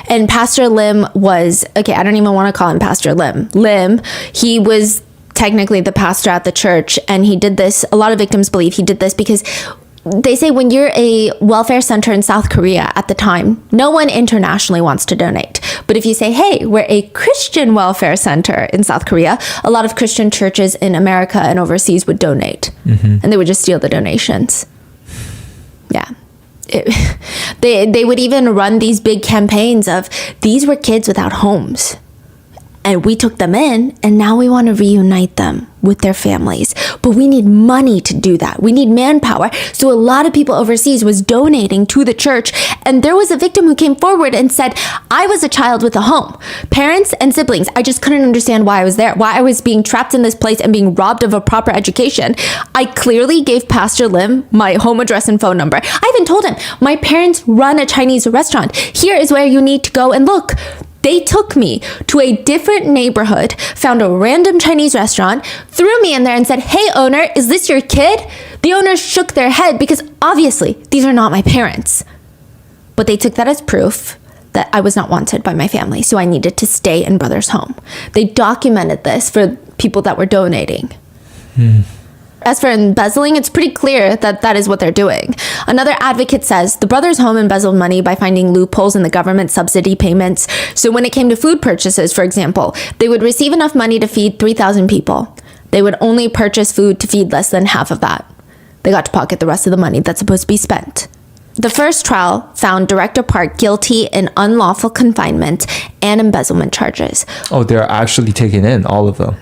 And Pastor Lim was, okay, I don't even want to call him Pastor Lim. He was technically the pastor at the church, and he did this. A lot of victims believe he did this because they say when you're a welfare center in South Korea at the time, no one internationally wants to donate. But if you say, hey, we're a Christian welfare center in South Korea, a lot of Christian churches in America and overseas would donate. And they would just steal the donations. Yeah. They would even run these big campaigns of, these were kids without homes. And we took them in, and now we want to reunite them with their families. But we need money to do that. We need manpower. So a lot of people overseas was donating to the church. And there was a victim who came forward and said, I was a child with a home, parents and siblings. I just couldn't understand why I was there, why I was being trapped in this place and being robbed of a proper education. I clearly gave Pastor Lim my home address and phone number. I even told him, my parents run a Chinese restaurant. Here is where you need to go and look. They took me to a different neighborhood, found a random Chinese restaurant, threw me in there and said, hey, owner, is this your kid? The owners shook their head because obviously these are not my parents. But they took that as proof that I was not wanted by my family, so I needed to stay in Brother's home. They documented this for people that were donating. As for embezzling, it's pretty clear that that is what they're doing. Another advocate says the Brothers Home embezzled money by finding loopholes in the government subsidy payments. So when it came to food purchases, for example, they would receive enough money to feed 3,000 people. They would only purchase food to feed less than half of that. They got to pocket the rest of the money that's supposed to be spent. The first trial found Director Park guilty in unlawful confinement and embezzlement charges. Oh, they're actually taking in all of them.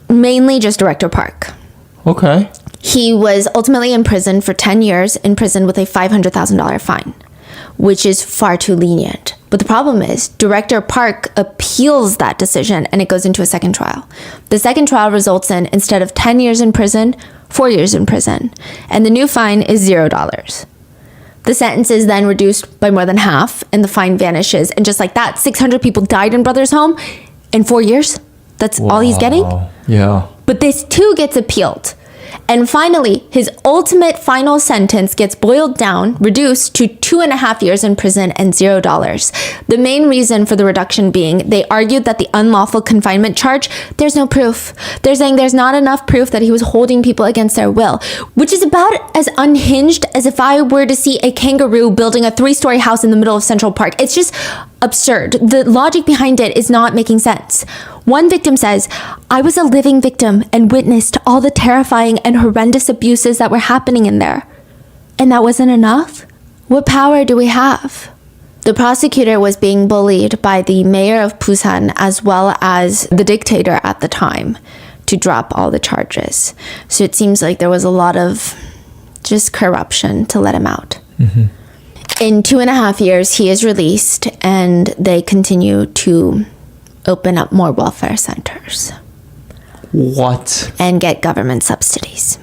Mainly just Director Park. Okay. He was ultimately imprisoned for 10 years, in prison with a $500,000 fine, which is far too lenient. But the problem is, Director Park appeals that decision and it goes into a second trial. The second trial results in, instead of 10 years in prison, 4 years in prison. And the new fine is $0. The sentence is then reduced by more than half and the fine vanishes. And just like that, 600 people died in Brothers Home in 4 years. That's all he's getting. Yeah. But this too gets appealed. And finally, his ultimate final sentence gets boiled down, reduced to 2.5 years in prison and $0. The main reason for the reduction being they argued that the unlawful confinement charge, there's no proof. They're saying there's not enough proof that he was holding people against their will, which is about as unhinged as if I were to see a kangaroo building a 3-story house in the middle of Central Park. It's just absurd. The logic behind it is not making sense. One victim says, I was a living victim and witnessed all the terrifying and horrendous abuses that were happening in there. And that wasn't enough? What power do we have? The prosecutor was being bullied by the mayor of Busan as well as the dictator at the time to drop all the charges. So it seems like there was a lot of just corruption to let him out. In 2.5 years, he is released and they continue to open up more welfare centers. What? And get government subsidies.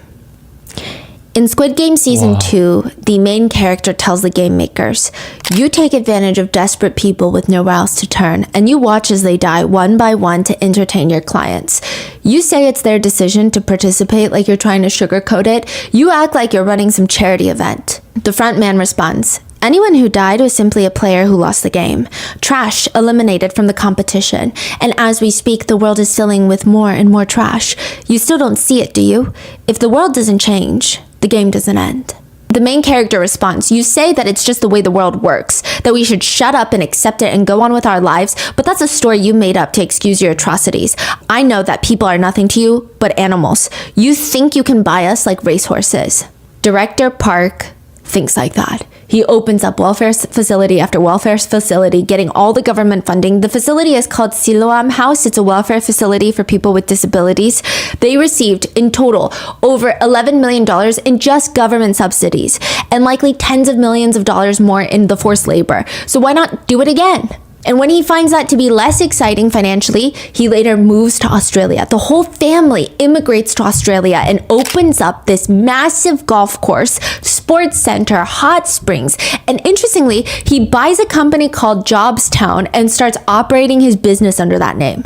In Squid Game Season 2, the main character tells the game makers, you take advantage of desperate people with nowhere else to turn, and you watch as they die one by one to entertain your clients. You say it's their decision to participate like you're trying to sugarcoat it. You act like you're running some charity event. The front man responds, anyone who died was simply a player who lost the game. Trash eliminated from the competition. And as we speak, the world is filling with more and more trash. You still don't see it, do you? If the world doesn't change, the game doesn't end. The main character responds, you say that it's just the way the world works, that we should shut up and accept it and go on with our lives, but that's a story you made up to excuse your atrocities. I know that people are nothing to you but animals. You think you can buy us like racehorses. Director Park thinks like that. He opens up welfare facility after welfare facility, getting all the government funding. The facility is called Siloam House. It's a welfare facility for people with disabilities. They received, in total, over $11 million in just government subsidies, and likely tens of millions of dollars more in the forced labor. So why not do it again? And when he finds that to be less exciting financially, he later moves to Australia. The whole family immigrates to Australia and opens up this massive golf course, sports center, hot springs. And interestingly, he buys a company called Jobstown and starts operating his business under that name.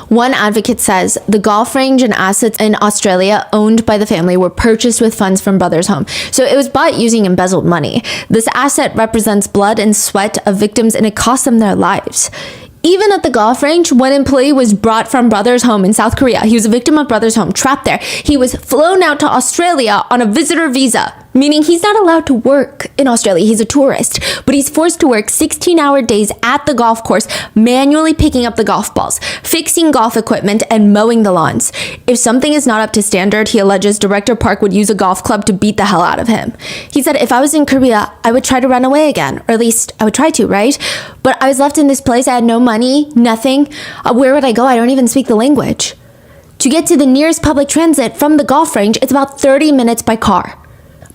One advocate says the golf range and assets in Australia owned by the family were purchased with funds from Brothers Home. So it was bought using embezzled money. This asset represents blood and sweat of victims, and it cost them their lives. Even at the golf range, one employee was brought from Brothers Home in South Korea. He was a victim of Brothers Home, trapped there. He was flown out to Australia on a visitor visa, meaning he's not allowed to work in Australia. He's a tourist, but he's forced to work 16-hour days at the golf course, manually picking up the golf balls, fixing golf equipment, and mowing the lawns. If something is not up to standard, he alleges Director Park would use a golf club to beat the hell out of him. He said, if I was in Korea, I would try to run away again, or at least I would try to, right? But I was left in this place. I had no money, nothing. Where would I go? I don't even speak the language. To get to the nearest public transit from the golf range, it's about 30 minutes by car.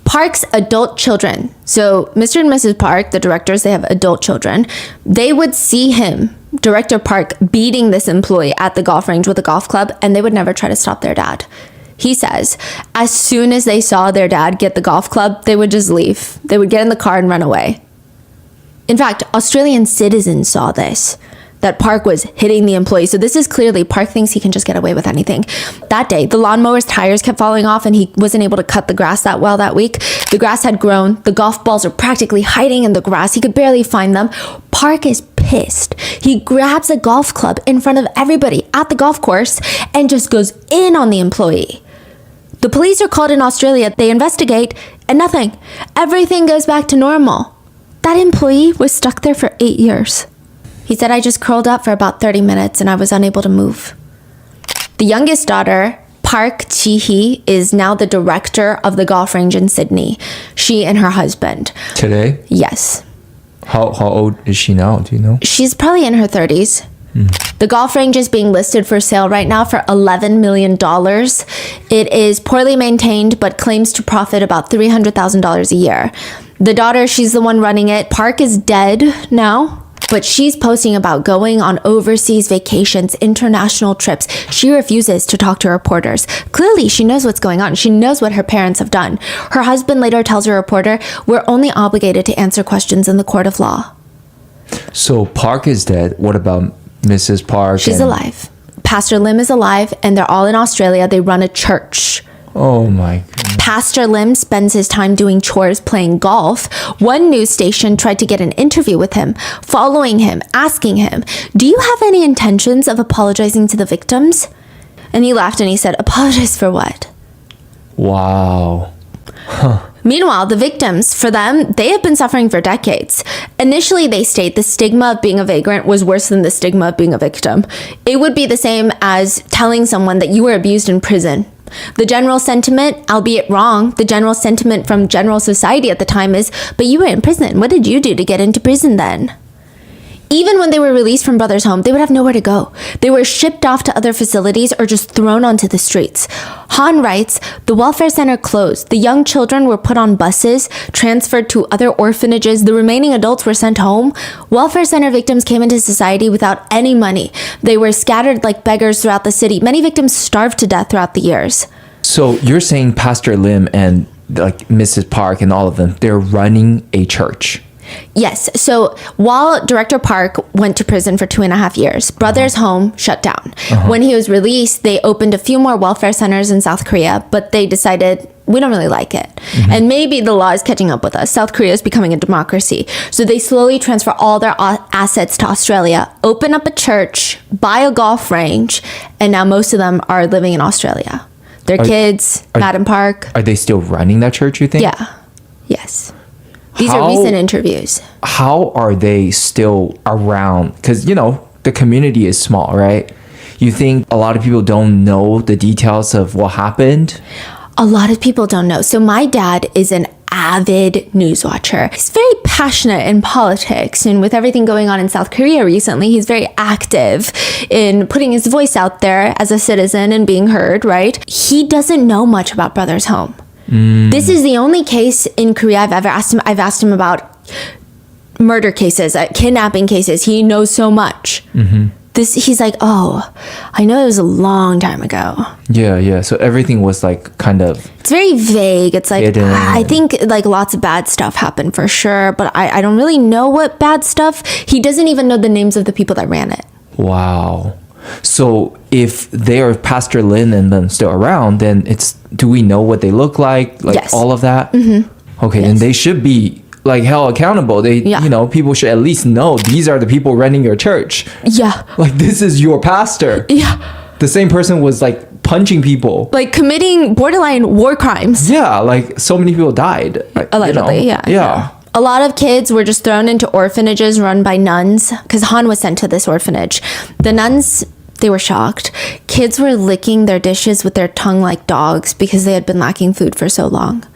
Park's adult children, so Mr. and Mrs. Park, the directors, they have adult children, they would see him, Director Park, beating this employee at the golf range with a golf club, and they would never try to stop their dad. He says, as soon as they saw their dad get the golf club, they would just leave. They would get in the car and run away. In fact, Australian citizens saw this, that Park was hitting the employee. So this is clearly Park thinks he can just get away with anything. That day, the lawnmower's tires kept falling off and he wasn't able to cut the grass that well that week. The grass had grown. The golf balls are practically hiding in the grass. He could barely find them. Park is pissed. He grabs a golf club in front of everybody at the golf course and just goes in on the employee. The police are called in Australia. They investigate and nothing. Everything goes back to normal. That employee was stuck there for 8 years. He said, I just curled up for about 30 minutes and I was unable to move. The youngest daughter, Park Chi-hee, is now the director of the golf range in Sydney. She and her husband. Today? Yes. How old is she now? Do you know? She's probably in her 30s. The golf range is being listed for sale right now for $11 million. It is poorly maintained, but claims to profit about $300,000 a year. The daughter, she's the one running it. Park is dead now, but she's posting about going on overseas vacations, international trips. She refuses to talk to reporters. Clearly, she knows what's going on. She knows what her parents have done. Her husband later tells a reporter, we're only obligated to answer questions in the court of law. So Park is dead. What about Mrs. Park? She's alive. Pastor Lim is alive, and they're all in Australia. They run a church. Oh my goodness. Pastor Lim spends his time doing chores, playing golf. One news station tried to get an interview with him, following him, asking him, do you have any intentions of apologizing to the victims? And he laughed and he said, apologize for what? Wow. Huh. Meanwhile, the victims, for them, they have been suffering for decades. Initially, they state the stigma of being a vagrant was worse than the stigma of being a victim. It would be the same as telling someone that you were abused in prison. The general sentiment, albeit wrong, the general sentiment from general society at the time is, but you were in prison. What did you do to get into prison then? Even when they were released from Brothers Home, they would have nowhere to go. They were shipped off to other facilities or just thrown onto the streets. Han writes, the welfare center closed. The young children were put on buses, transferred to other orphanages. The remaining adults were sent home. Welfare center victims came into society without any money. They were scattered like beggars throughout the city. Many victims starved to death throughout the years. So you're saying Pastor Lim and like Mrs. Park and all of them, they're running a church. Yes. So while Director Park went to prison for 2.5 years, Brothers Home shut down. When he was released, they opened a few more welfare centers in South Korea, but they decided, we don't really like it. And maybe the law is catching up with us. South Korea is becoming a democracy. So they slowly transfer all their assets to Australia, open up a church, buy a golf range, and now most of them are living in Australia. Their kids, Madam Park. Are they still running that church, you think? Yeah. Yes. These are recent interviews. How are they still around? Because, you know, the community is small, right? You think a lot of people don't know the details of what happened? A lot of people don't know. So my dad is an avid news watcher. He's very passionate in politics, and with everything going on in South Korea recently, he's very active in putting his voice out there as a citizen and being heard, right? He doesn't know much about Brothers Home. This is the only case in Korea I've ever asked him. I've asked him about murder cases, kidnapping cases. He knows so much. He's like, oh, I know it was a long time ago. Yeah. So everything was like kind of... It's very vague. It's like, hidden. I think like lots of bad stuff happened for sure, but I don't really know what bad stuff. He doesn't even know the names of the people that ran it. Wow. So if they are Pastor Lin and them still around, then do we know what they look like? Like yes. all of that? Okay, and they should be like held accountable. You know, people should at least know these are the people running your church. Yeah. Like this is your pastor. Yeah. The same person was like punching people. Like committing borderline war crimes. Yeah, like so many people died. Allegedly, yeah. A lot of kids were just thrown into orphanages run by nuns, because Han was sent to this orphanage. The nuns, they were shocked. Kids were licking their dishes with their tongue like dogs because they had been lacking food for so long.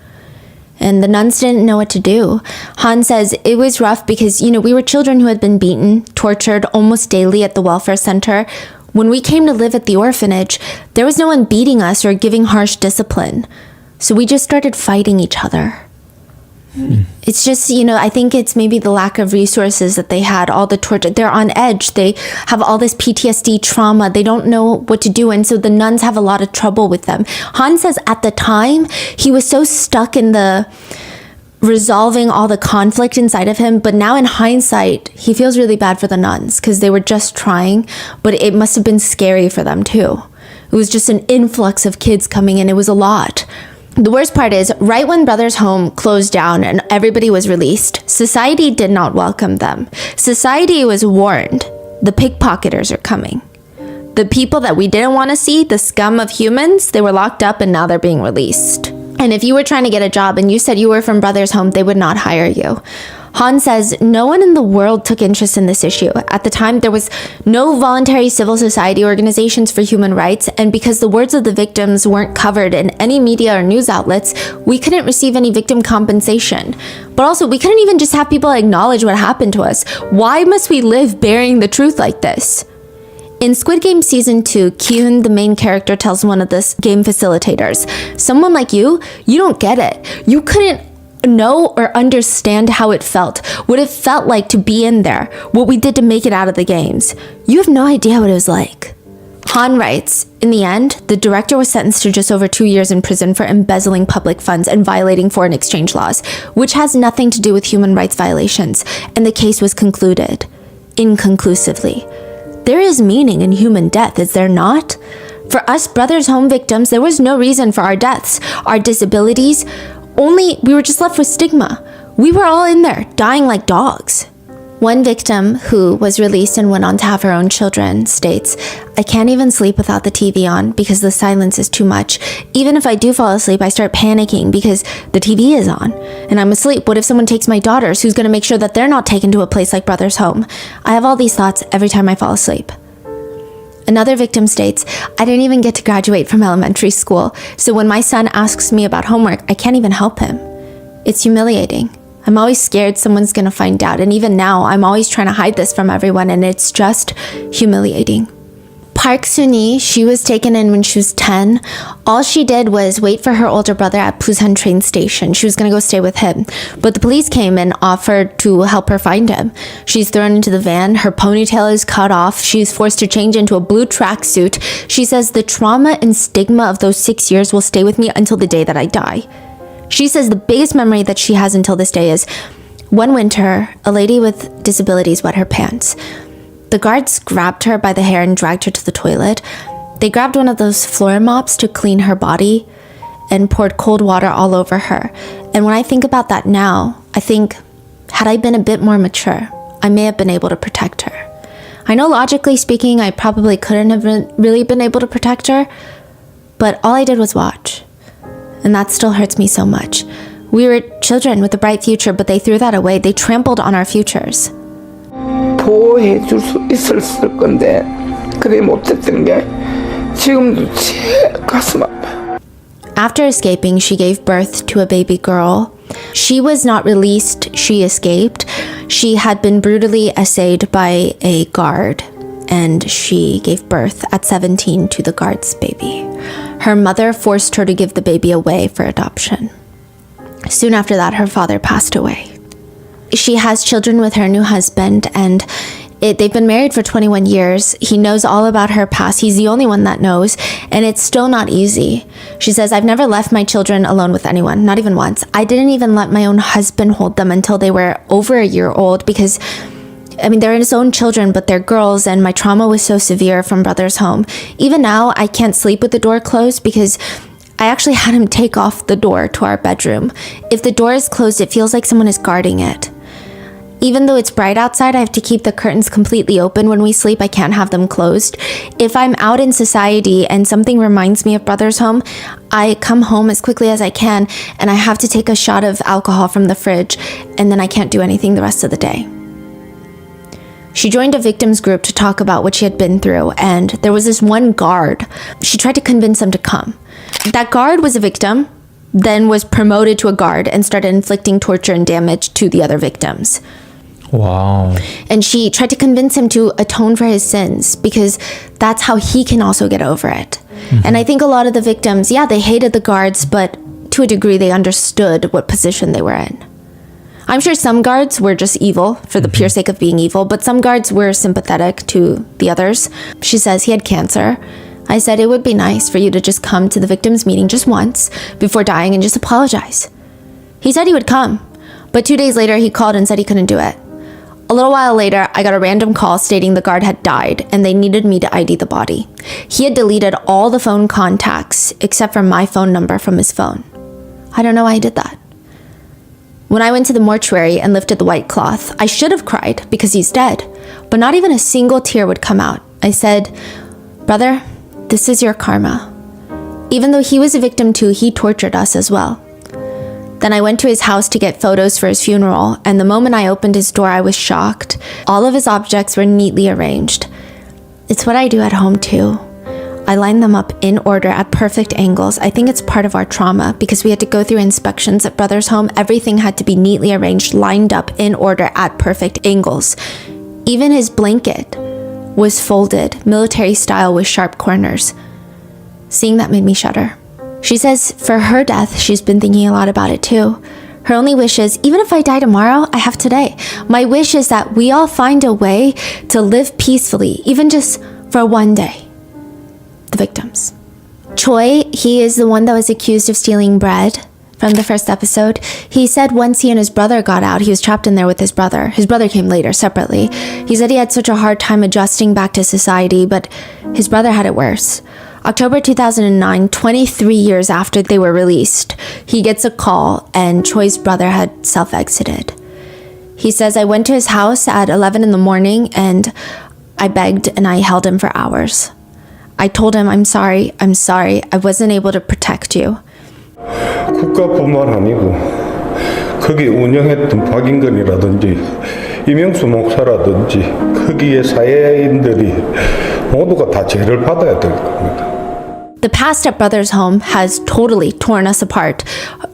And the nuns didn't know what to do. Han says it was rough because, you know, we were children who had been beaten, tortured almost daily at the welfare center. When we came to live at the orphanage, there was no one beating us or giving harsh discipline. So we just started fighting each other. It's just, you know, I think it's maybe the lack of resources that they had, all the torture. They're on edge. They have all this PTSD trauma. They don't know what to do. And so the nuns have a lot of trouble with them. Han says at the time, he was so stuck in the resolving all the conflict inside of him. But now in hindsight, he feels really bad for the nuns because they were just trying. But it must have been scary for them too. It was just an influx of kids coming in. It was a lot. The worst part is, right when Brothers Home closed down and everybody was released, society did not welcome them. Society was warned, the pickpocketers are coming. The people that we didn't want to see, the scum of humans, they were locked up and now they're being released. And if you were trying to get a job and you said you were from Brothers Home, they would not hire you. Han says no one in the world took interest in this issue. At the time, there was no voluntary civil society organizations for human rights, and because the words of the victims weren't covered in any media or news outlets, we couldn't receive any victim compensation. But also, we couldn't even just have people acknowledge what happened to us. Why must we live bearing the truth like this? In Squid Game Season 2, Kyun, the main character, tells one of the game facilitators, someone like you don't get it. You couldn't know or understand how it felt, what it felt like to be in there, what we did to make it out of the games. You have no idea what it was like. Han writes, in the end, the director was sentenced to just over 2 years in prison for embezzling public funds and violating foreign exchange laws, which has nothing to do with human rights violations, and the case was concluded inconclusively. There is meaning in human death, is there not? For us Brothers Home victims, there was no reason for our deaths, our disabilities. Only we were just left with stigma. We were all in there, dying like dogs. One victim, who was released and went on to have her own children, states, I can't even sleep without the TV on because the silence is too much. Even if I do fall asleep, I start panicking because the TV is on. And I'm asleep. What if someone takes my daughters? Who's going to make sure that they're not taken to a place like Brothers Home? I have all these thoughts every time I fall asleep. Another victim states, I didn't even get to graduate from elementary school, so when my son asks me about homework, I can't even help him. It's humiliating. I'm always scared someone's gonna find out, and even now, I'm always trying to hide this from everyone, and it's just humiliating. Park Soon-hee, she was taken in when she was 10. All she did was wait for her older brother at Busan train station. She was going to go stay with him. But the police came and offered to help her find him. She's thrown into the van. Her ponytail is cut off. She's forced to change into a blue tracksuit. She says the trauma and stigma of those 6 years will stay with me until the day that I die. She says the biggest memory that she has until this day is one winter, a lady with disabilities wet her pants. The guards grabbed her by the hair and dragged her to the toilet. They grabbed one of those floor mops to clean her body and poured cold water all over her. And when I think about that now, I think, had I been a bit more mature, I may have been able to protect her. I know logically speaking, I probably couldn't have really been able to protect her, but all I did was watch. And that still hurts me so much. We were children with a bright future, but they threw that away. They trampled on our futures. 보호해 줄 수 있었을 건데 그래 못했던 게 지금도 제 가슴 아파. After escaping, she gave birth to a baby girl. She was not released, she escaped. She had been brutally essayed by a guard, and she gave birth at 17 to the guard's baby. Her mother forced her to give the baby away for adoption. Soon after that, her father passed away. She has children with her new husband, and they've been married for 21 years. He knows all about her past. He's the only one that knows, and it's still not easy. She says, I've never left my children alone with anyone, not even once. I didn't even let my own husband hold them until they were over a year old because, they're his own children, but they're girls, and my trauma was so severe from brother's home. Even now, I can't sleep with the door closed because I actually had him take off the door to our bedroom. If the door is closed, it feels like someone is guarding it. Even though it's bright outside, I have to keep the curtains completely open when we sleep. I can't have them closed. If I'm out in society and something reminds me of brother's home, I come home as quickly as I can, and I have to take a shot of alcohol from the fridge, and then I can't do anything the rest of the day. She joined a victims group to talk about what she had been through, and there was this one guard. She tried to convince him to come. That guard was a victim, then was promoted to a guard and started inflicting torture and damage to the other victims. Wow. And she tried to convince him to atone for his sins because that's how he can also get over it. And I think a lot of the victims, they hated the guards, but to a degree they understood what position they were in. I'm sure some guards were just evil for the pure sake of being evil, but some guards were sympathetic to the others. She says he had cancer. I said it would be nice for you to just come to the victims meeting just once before dying and just apologize. He said he would come, but 2 days later he called and said he couldn't do it. A little while later, I got a random call stating the guard had died and they needed me to ID the body. He had deleted all the phone contacts except for my phone number from his phone. I don't know why he did that. When I went to the mortuary and lifted the white cloth, I should have cried because he's dead, but not even a single tear would come out. I said, "Brother, this is your karma." Even though he was a victim too, he tortured us as well. Then I went to his house to get photos for his funeral, and the moment I opened his door, I was shocked. All of his objects were neatly arranged. It's what I do at home too. I line them up in order at perfect angles. I think it's part of our trauma because we had to go through inspections at brother's home. Everything had to be neatly arranged, lined up in order at perfect angles. Even his blanket was folded, military style with sharp corners. Seeing that made me shudder. She says for her death, she's been thinking a lot about it too. Her only wish is, even if I die tomorrow, I have today. My wish is that we all find a way to live peacefully, even just for one day. The victims. Choi, he is the one that was accused of stealing bread from the first episode. He said once he and his brother got out, he was trapped in there with his brother. His brother came later, separately. He said he had such a hard time adjusting back to society, but his brother had it worse. October 2009, 23 years after they were released, he gets a call and Choi's brother had self-exited. He says, I went to his house at 11 in the morning and I begged and I held him for hours. I told him, I'm sorry, I wasn't able to protect you. 국가뿐만 아니고 거기 운영했던 박인근이라든지 이명수 목사라든지 거기에 사회인들이 모두가 다 죄를 받아야 될 겁니다. The past at Brother's home has totally torn us apart,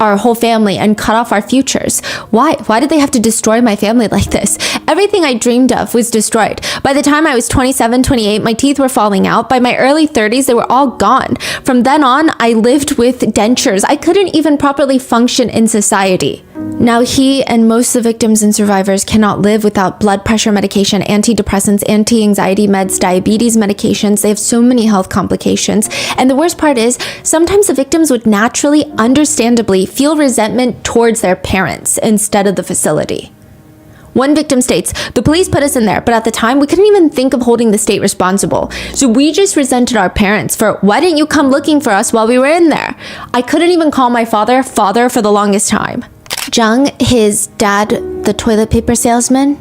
our whole family, and cut off our futures. Why? Why did they have to destroy my family like this? Everything I dreamed of was destroyed. By the time I was 27, 28, my teeth were falling out. By my early 30s, they were all gone. From then on, I lived with dentures. I couldn't even properly function in society. Now, he and most of the victims and survivors cannot live without blood pressure medication, antidepressants, anti-anxiety meds, diabetes medications. They have so many health complications. And the worst part is, sometimes the victims would naturally, understandably, feel resentment towards their parents instead of the facility. One victim states, "The police put us in there, but at the time, we couldn't even think of holding the state responsible. So we just resented our parents for, why didn't you come looking for us while we were in there? I couldn't even call my father for the longest time." Jung, his dad, the toilet paper salesman,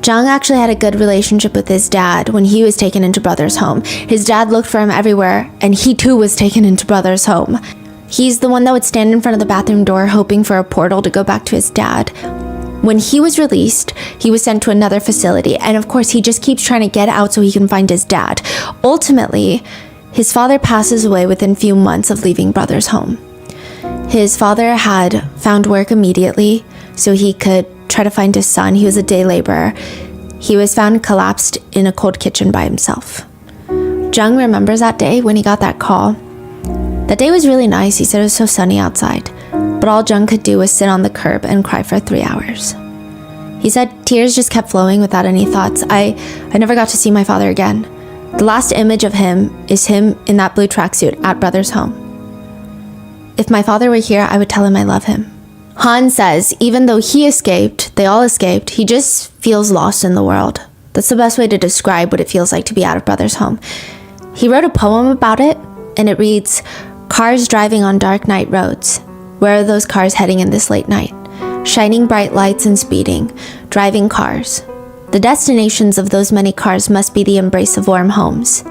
Jung actually had a good relationship with his dad when he was taken into Brother's home. His dad looked for him everywhere, and he too was taken into Brother's home. He's the one that would stand in front of the bathroom door hoping for a portal to go back to his dad. When he was released, he was sent to another facility, and of course he just keeps trying to get out so he can find his dad. Ultimately, his father passes away within few months of leaving Brother's home. His father had found work immediately so he could try to find his son. He was a day laborer. He was found collapsed in a cold kitchen by himself. Jung remembers that day when he got that call. That day was really nice. He said it was so sunny outside, but all Jung could do was sit on the curb and cry for 3 hours. He said tears just kept flowing without any thoughts. I never got to see my father again. The last image of him is him in that blue tracksuit at Brother's home. If my father were here, I would tell him I love him. Han says even though he escaped, they all escaped, he just feels lost in the world. That's the best way to describe what it feels like to be out of Brother's home. He wrote a poem about it, and it reads, "Cars driving on dark night roads. Where are those cars heading in this late night? Shining bright lights and speeding, driving cars. The destinations of those many cars must be the embrace of warm homes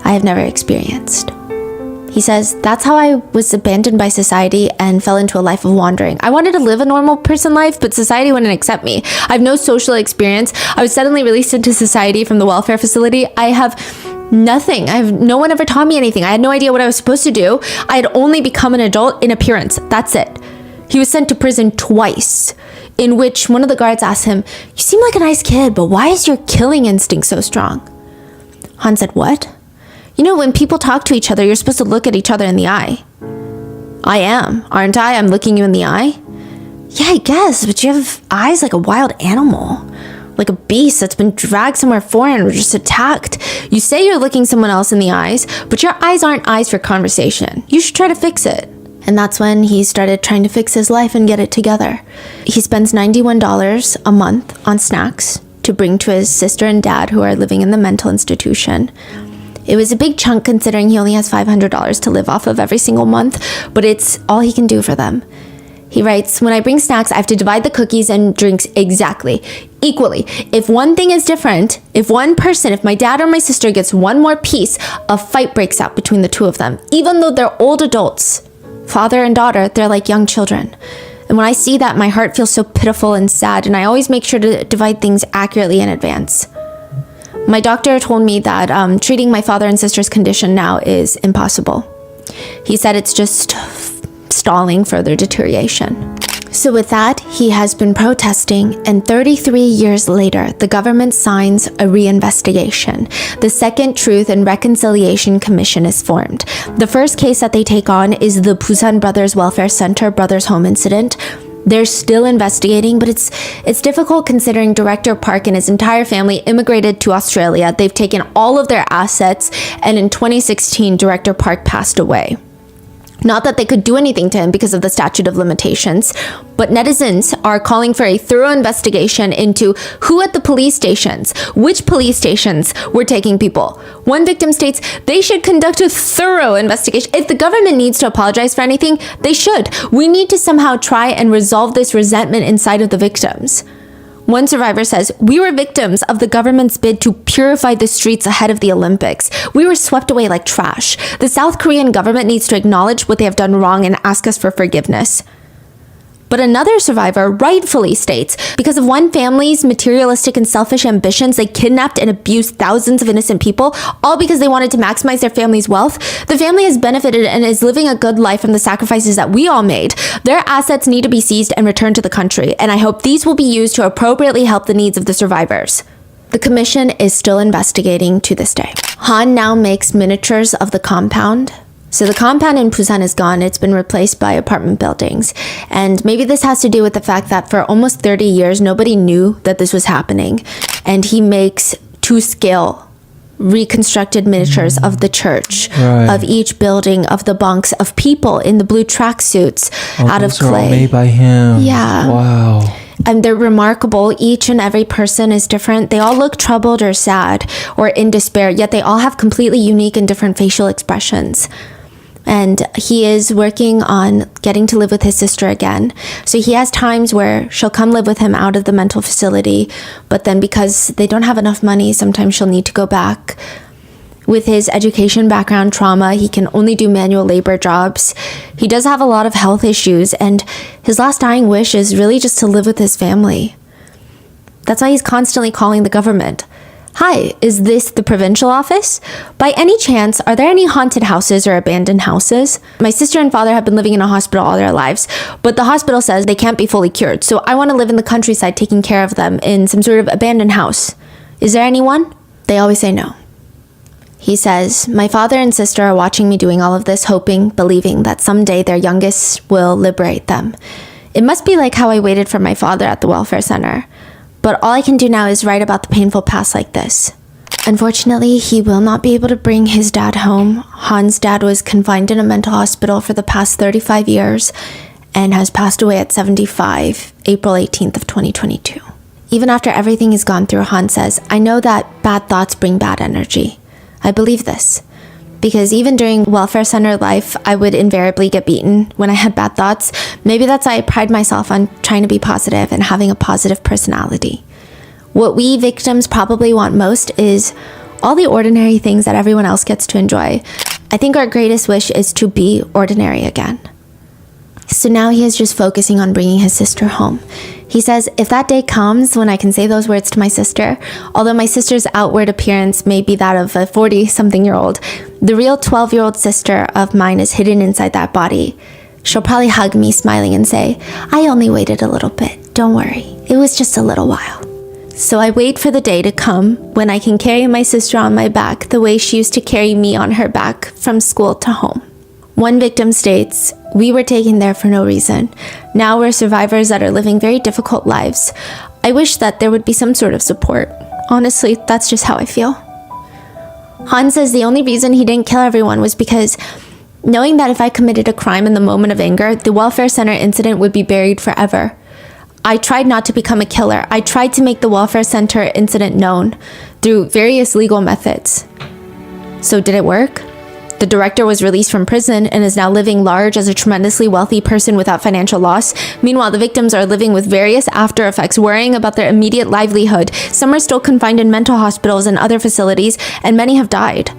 I have never experienced." He says, that's how I was abandoned by society and fell into a life of wandering. I wanted to live a normal person life, but society wouldn't accept me. I have no social experience. I was suddenly released into society from the welfare facility. I have nothing. No one ever taught me anything. I had no idea what I was supposed to do. I had only become an adult in appearance. That's it. He was sent to prison twice, in which one of the guards asked him, "You seem like a nice kid, but why is your killing instinct so strong?" Han said, "What? You know, when people talk to each other, you're supposed to look at each other in the eye." "I am, aren't I? I'm looking you in the eye." "Yeah, I guess, but you have eyes like a wild animal. Like a beast that's been dragged somewhere foreign or just attacked. You say you're looking someone else in the eyes, but your eyes aren't eyes for conversation. You should try to fix it." And that's when he started trying to fix his life and get it together. He spends $91 a month on snacks to bring to his sister and dad who are living in the mental institution. It was a big chunk considering he only has $500 to live off of every single month, but it's all he can do for them. He writes, "When I bring snacks, I have to divide the cookies and drinks equally. If one thing is different, if my dad or my sister gets one more piece, a fight breaks out between the two of them, even though they're old adults. Father and daughter, they're like young children. And when I see that, my heart feels so pitiful and sad, and I always make sure to divide things accurately in advance. My doctor told me that treating my father and sister's condition now is impossible. He said it's just stalling further deterioration." So with that, he has been protesting, and 33 years later, the government signs a reinvestigation. The Second Truth and Reconciliation Commission is formed. The first case that they take on is the Busan Brothers Welfare Center Brothers Home incident. They're still investigating, but it's difficult considering Director Park and his entire family immigrated to Australia. They've taken all of their assets, and in 2016, Director Park passed away. Not that they could do anything to him because of the statute of limitations, but netizens are calling for a thorough investigation into who at the police stations, which police stations were taking people. One victim states they should conduct a thorough investigation. If the government needs to apologize for anything, they should. We need to somehow try and resolve this resentment inside of the victims. One survivor says, "We were victims of the government's bid to purify the streets ahead of the Olympics. We were swept away like trash. The South Korean government needs to acknowledge what they have done wrong and ask us for forgiveness." But another survivor rightfully states, because of one family's materialistic and selfish ambitions, they kidnapped and abused thousands of innocent people, all because they wanted to maximize their family's wealth. The family has benefited and is living a good life from the sacrifices that we all made. Their assets need to be seized and returned to the country, and I hope these will be used to appropriately help the needs of the survivors. The commission is still investigating to this day. Han now makes miniatures of the compound So the compound in Busan is gone. It's been replaced by apartment buildings. And maybe this has to do with the fact that for almost 30 years, nobody knew that this was happening. And he makes to scale reconstructed miniatures of the church, of each building, of the bunks, of people in the blue tracksuits out of those are all clay. made by him. Yeah. Wow. And they're remarkable. Each and every person is different. They all look troubled or sad or in despair, yet they all have completely unique and different facial expressions. And he is working on getting to live with his sister again. So he has times where she'll come live with him out of the mental facility, but then because they don't have enough money, sometimes she'll need to go back. With his education background trauma, he can only do manual labor jobs. He does have a lot of health issues, and his last dying wish is really just to live with his family. That's why he's constantly calling the government. Hi, is this the provincial office? By any chance, are there any haunted houses or abandoned houses? My sister and father have been living in a hospital all their lives, but the hospital says they can't be fully cured, so I want to live in the countryside taking care of them in some sort of abandoned house. Is there anyone? They always say no. He says, my father and sister are watching me doing all of this, hoping, believing that someday their youngest will liberate them. It must be like how I waited for my father at the welfare center. But all I can do now is write about the painful past like this. Unfortunately, he will not be able to bring his dad home. Han's dad was confined in a mental hospital for the past 35 years and has passed away at 75, April 18th of 2022. Even after everything he's gone through, Han says, I know that bad thoughts bring bad energy. I believe this. Because even during welfare center life, I would invariably get beaten when I had bad thoughts. Maybe that's why I pride myself on trying to be positive and having a positive personality. What we victims probably want most is all the ordinary things that everyone else gets to enjoy. I think our greatest wish is to be ordinary again. So now he is just focusing on bringing his sister home. He says, if that day comes when I can say those words to my sister, although my sister's outward appearance may be that of a 40-something-year-old, the real 12-year-old sister of mine is hidden inside that body. She'll probably hug me smiling and say, I only waited a little bit. Don't worry. It was just a little while. So I wait for the day to come when I can carry my sister on my back the way she used to carry me on her back from school to home. One victim states, we were taken there for no reason. Now we're survivors that are living very difficult lives. I wish that there would be some sort of support. Honestly, that's just how I feel. Han says the only reason he didn't kill everyone was because knowing that if I committed a crime in the moment of anger, the welfare center incident would be buried forever. I tried not to become a killer. I tried to make the welfare center incident known through various legal methods. So did it work? The director was released from prison and is now living large as a tremendously wealthy person without financial loss. Meanwhile, the victims are living with various after effects, worrying about their immediate livelihood. Some are still confined in mental hospitals and other facilities, and many have died.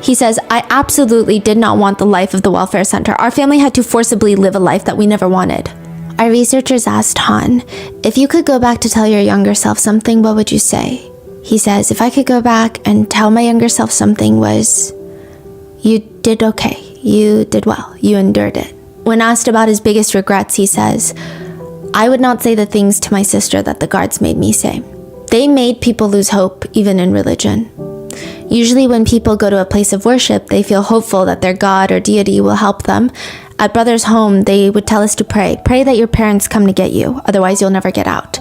He says, I absolutely did not want the life of the welfare center. Our family had to forcibly live a life that we never wanted. Our researchers asked Han, if you could go back to tell your younger self something, what would you say? He says, if I could go back and tell my younger self something was, you did okay. You did well. You endured it. When asked about his biggest regrets, he says, I would not say the things to my sister that the guards made me say. They made people lose hope, even in religion. Usually when people go to a place of worship, they feel hopeful that their God or deity will help them. At Brother's home, they would tell us to pray. Pray that your parents come to get you, otherwise you'll never get out.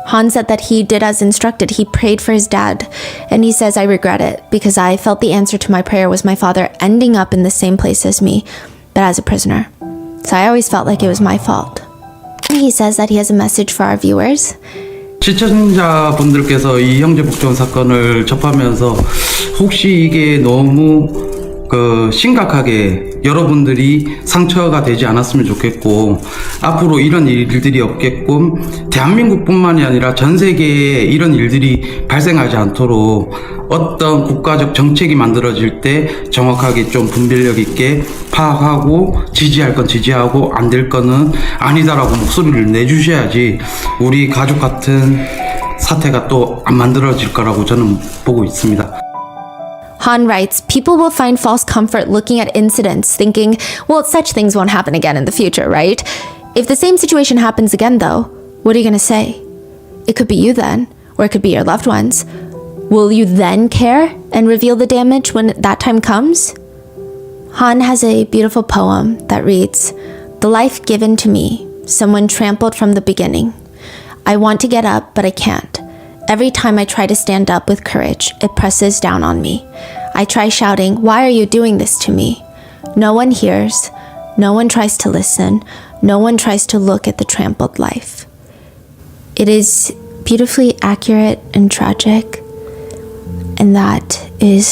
Han said that he did as instructed. He prayed for his dad, and he says, I regret it because I felt the answer to my prayer was my father ending up in the same place as me, but as a prisoner. So I always felt like it was my fault. He says that he has a message for our viewers. 시청자분들께서 이 형제복종 사건을 접하면서 혹시 이게 너무 심각하게 여러분들이 상처가 되지 않았으면 좋겠고 앞으로 이런 일들이 없게끔 대한민국뿐만이 아니라 전 세계에 이런 일들이 발생하지 않도록 어떤 국가적 정책이 만들어질 때 정확하게 좀 분별력 있게 파악하고 지지할 건 지지하고 안 될 거는 아니다라고 목소리를 내주셔야지 우리 가족 같은 사태가 또 안 만들어질 거라고 저는 보고 있습니다. Han writes, people will find false comfort looking at incidents, thinking, well, such things won't happen again in the future, right? If the same situation happens again, though, what are you going to say? It could be you then, or it could be your loved ones. Will you then care and reveal the damage when that time comes? Han has a beautiful poem that reads, "The life given to me, someone trampled from the beginning. I want to get up, but I can't. Every time I try to stand up with courage, it presses down on me. I try shouting, 'Why are you doing this to me?' No one hears. No one tries to listen. No one tries to look at the trampled life." It is beautifully accurate and tragic, and that is